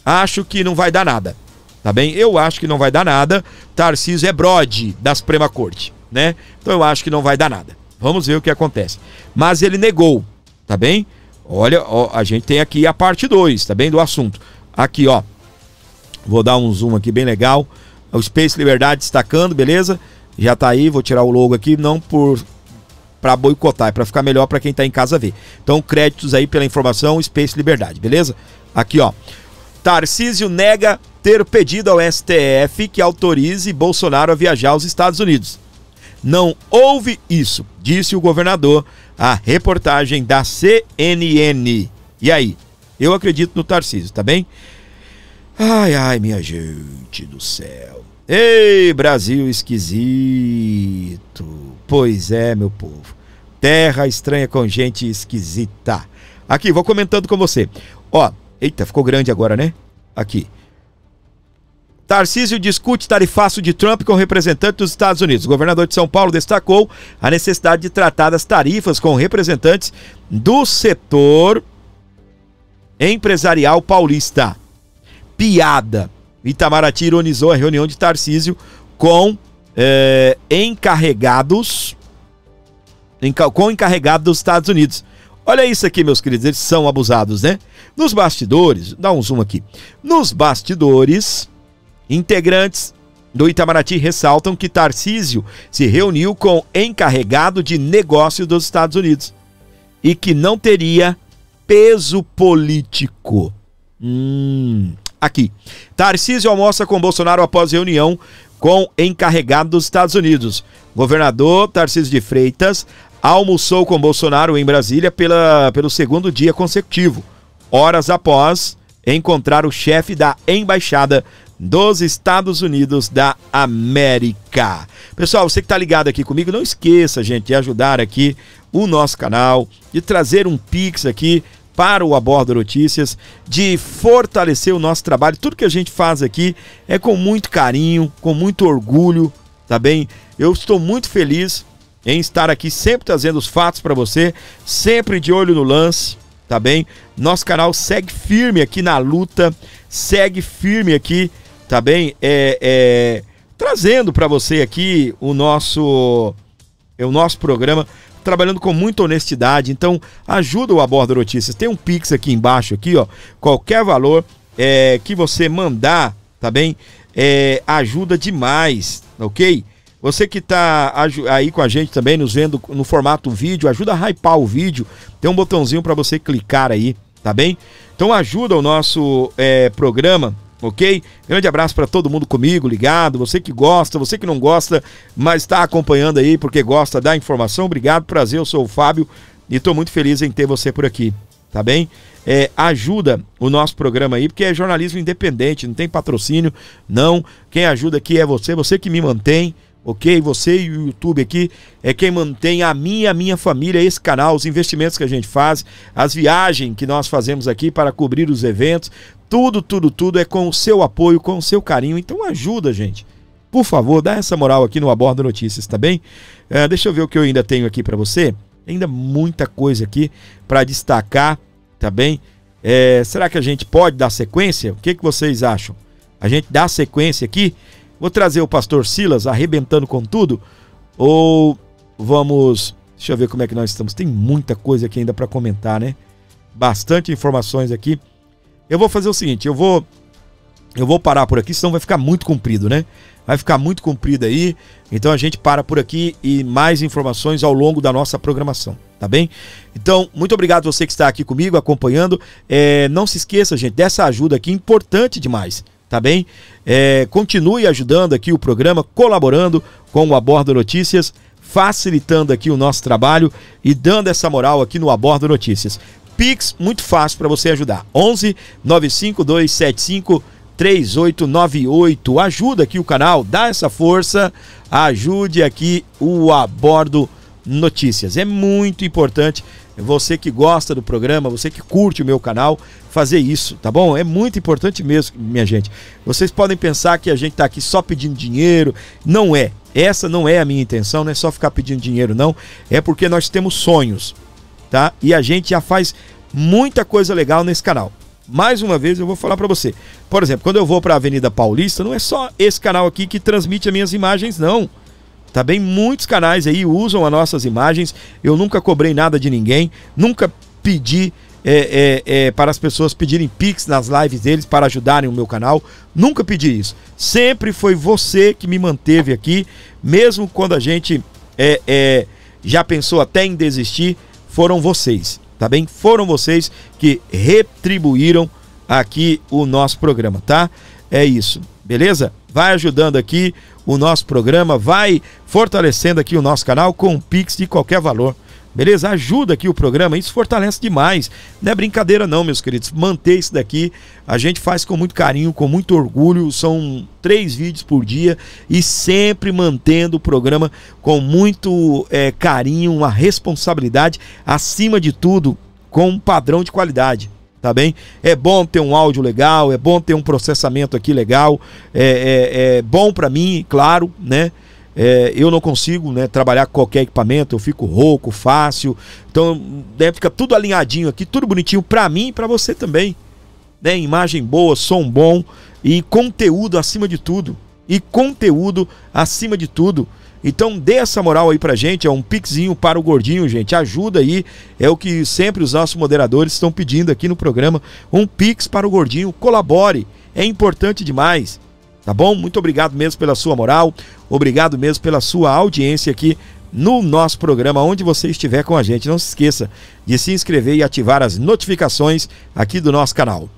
acho que não vai dar nada, tá bem? Eu acho que não vai dar nada. Tarcísio é brode da Suprema Corte, né? Então eu acho que não vai dar nada. Vamos ver o que acontece. Mas ele negou, tá bem? Olha, a gente tem aqui a parte 2, tá bem? Do assunto. Aqui, ó. Vou dar um zoom aqui bem legal. O Space Liberdade destacando, beleza? Já tá aí, vou tirar o logo aqui, não para boicotar, é para ficar melhor para quem tá em casa ver. Então, créditos aí pela informação, Space Liberdade, beleza? Aqui, ó. Tarcísio nega ter pedido ao STF que autorize Bolsonaro a viajar aos Estados Unidos. Não houve isso, disse o governador à reportagem da CNN. E aí? Eu acredito no Tarcísio, tá bem? Ai, minha gente do céu. Ei, Brasil esquisito. Pois é, meu povo. Terra estranha com gente esquisita. Aqui, vou comentando com você. Ó, eita, ficou grande agora, né? Aqui. Tarcísio discute tarifaço de Trump com representantes dos Estados Unidos. O governador de São Paulo destacou a necessidade de tratar das tarifas com representantes do setor empresarial paulista. Piada. Itamaraty ironizou a reunião de Tarcísio com encarregados dos Estados Unidos. Olha isso aqui, meus queridos, eles são abusados, né? Nos bastidores, dá um zoom aqui. Nos bastidores, integrantes do Itamaraty ressaltam que Tarcísio se reuniu com encarregado de negócios dos Estados Unidos e que não teria peso político. Aqui. Tarcísio almoça com Bolsonaro após reunião com encarregado dos Estados Unidos. Governador Tarcísio de Freitas almoçou com Bolsonaro em Brasília pelo segundo dia consecutivo, horas após encontrar o chefe da Embaixada dos Estados Unidos da América. Pessoal, você que tá ligado aqui comigo, não esqueça, gente, de ajudar aqui o nosso canal, de trazer um Pix aqui para o Abordo Notícias, de fortalecer o nosso trabalho. Tudo que a gente faz aqui é com muito carinho, com muito orgulho, tá bem? Eu estou muito feliz em estar aqui sempre trazendo os fatos para você, sempre de olho no lance, tá bem? Nosso canal segue firme aqui na luta, segue firme aqui, tá bem? Trazendo para você aqui o nosso programa, trabalhando com muita honestidade. Então ajuda o Abordo Notícias. Tem um Pix aqui embaixo, aqui, ó. Qualquer valor que você mandar, tá bem? Ajuda demais, ok? Você que tá aí com a gente também, nos vendo no formato vídeo, ajuda a hypar o vídeo. Tem um botãozinho para você clicar aí, tá bem? Então ajuda o nosso programa, ok? Grande abraço para todo mundo comigo, ligado. Você que gosta, você que não gosta, mas está acompanhando aí porque gosta da informação. Obrigado, prazer, eu sou o Fábio e estou muito feliz em ter você por aqui, tá bem? Ajuda o nosso programa aí, porque é jornalismo independente, não tem patrocínio, não. Quem ajuda aqui é você que me mantém, ok? Você e o YouTube aqui é quem mantém a minha família, esse canal, os investimentos que a gente faz, as viagens que nós fazemos aqui para cobrir os eventos, tudo é com o seu apoio, com o seu carinho. Então ajuda, gente. Por favor, dá essa moral aqui no Abordo Notícias, tá bem? Deixa eu ver o que eu ainda tenho aqui para você. Ainda muita coisa aqui para destacar, tá bem? Será que a gente pode dar sequência? O que vocês acham? A gente dá sequência aqui? Vou trazer o pastor Silas arrebentando com tudo? Ou vamos... Deixa eu ver como é que nós estamos. Tem muita coisa aqui ainda para comentar, né? Bastante informações aqui. Eu vou fazer o seguinte, eu vou parar por aqui, senão vai ficar muito comprido, né? Vai ficar muito comprido aí. Então a gente para por aqui e mais informações ao longo da nossa programação, tá bem? Então, muito obrigado você que está aqui comigo, acompanhando. Não se esqueça, gente, dessa ajuda aqui, importante demais. Tá bem? Continue ajudando aqui o programa, colaborando com o Abordo Notícias, facilitando aqui o nosso trabalho e dando essa moral aqui no Abordo Notícias. Pix, muito fácil para você ajudar. 11 95275 3898. Ajuda aqui o canal, dá essa força, ajude aqui o Abordo Notícias. É muito importante você que gosta do programa, você que curte o meu canal, fazer isso, tá bom? É muito importante mesmo, minha gente. Vocês podem pensar que a gente tá aqui só pedindo dinheiro. Não é. Essa não é a minha intenção, não é só ficar pedindo dinheiro, não. É porque nós temos sonhos, tá? E a gente já faz muita coisa legal nesse canal. Mais uma vez eu vou falar pra você. Por exemplo, quando eu vou pra Avenida Paulista, não é só esse canal aqui que transmite as minhas imagens, não. Tá bem? Muitos canais aí usam as nossas imagens. Eu nunca cobrei nada de ninguém. Nunca pedi para as pessoas pedirem Pix nas lives deles para ajudarem o meu canal. Nunca pedi isso. Sempre foi você que me manteve aqui. Mesmo quando a gente já pensou até em desistir, foram vocês. Tá bem? Foram vocês que retribuíram aqui o nosso programa, tá? É isso. Beleza? Vai ajudando aqui o nosso programa, vai fortalecendo aqui o nosso canal com um Pix de qualquer valor. Beleza? Ajuda aqui o programa, isso fortalece demais. Não é brincadeira não, meus queridos. Manter isso daqui, a gente faz com muito carinho, com muito orgulho. São 3 vídeos por dia e sempre mantendo o programa com muito carinho, uma responsabilidade, acima de tudo, com um padrão de qualidade. Tá bem? É bom ter um áudio legal, é bom ter um processamento aqui legal, é bom para mim, claro, né? Eu não consigo, né, trabalhar com qualquer equipamento, eu fico rouco, fácil, então fica tudo alinhadinho aqui, tudo bonitinho para mim e para você também, né? Imagem boa, som bom e conteúdo acima de tudo, Então dê essa moral aí pra gente, é um pixinho para o gordinho, gente, ajuda aí, é o que sempre os nossos moderadores estão pedindo aqui no programa, um pix para o gordinho, colabore, é importante demais, tá bom? Muito obrigado mesmo pela sua moral, obrigado mesmo pela sua audiência aqui no nosso programa, onde você estiver com a gente. Não se esqueça de se inscrever e ativar as notificações aqui do nosso canal.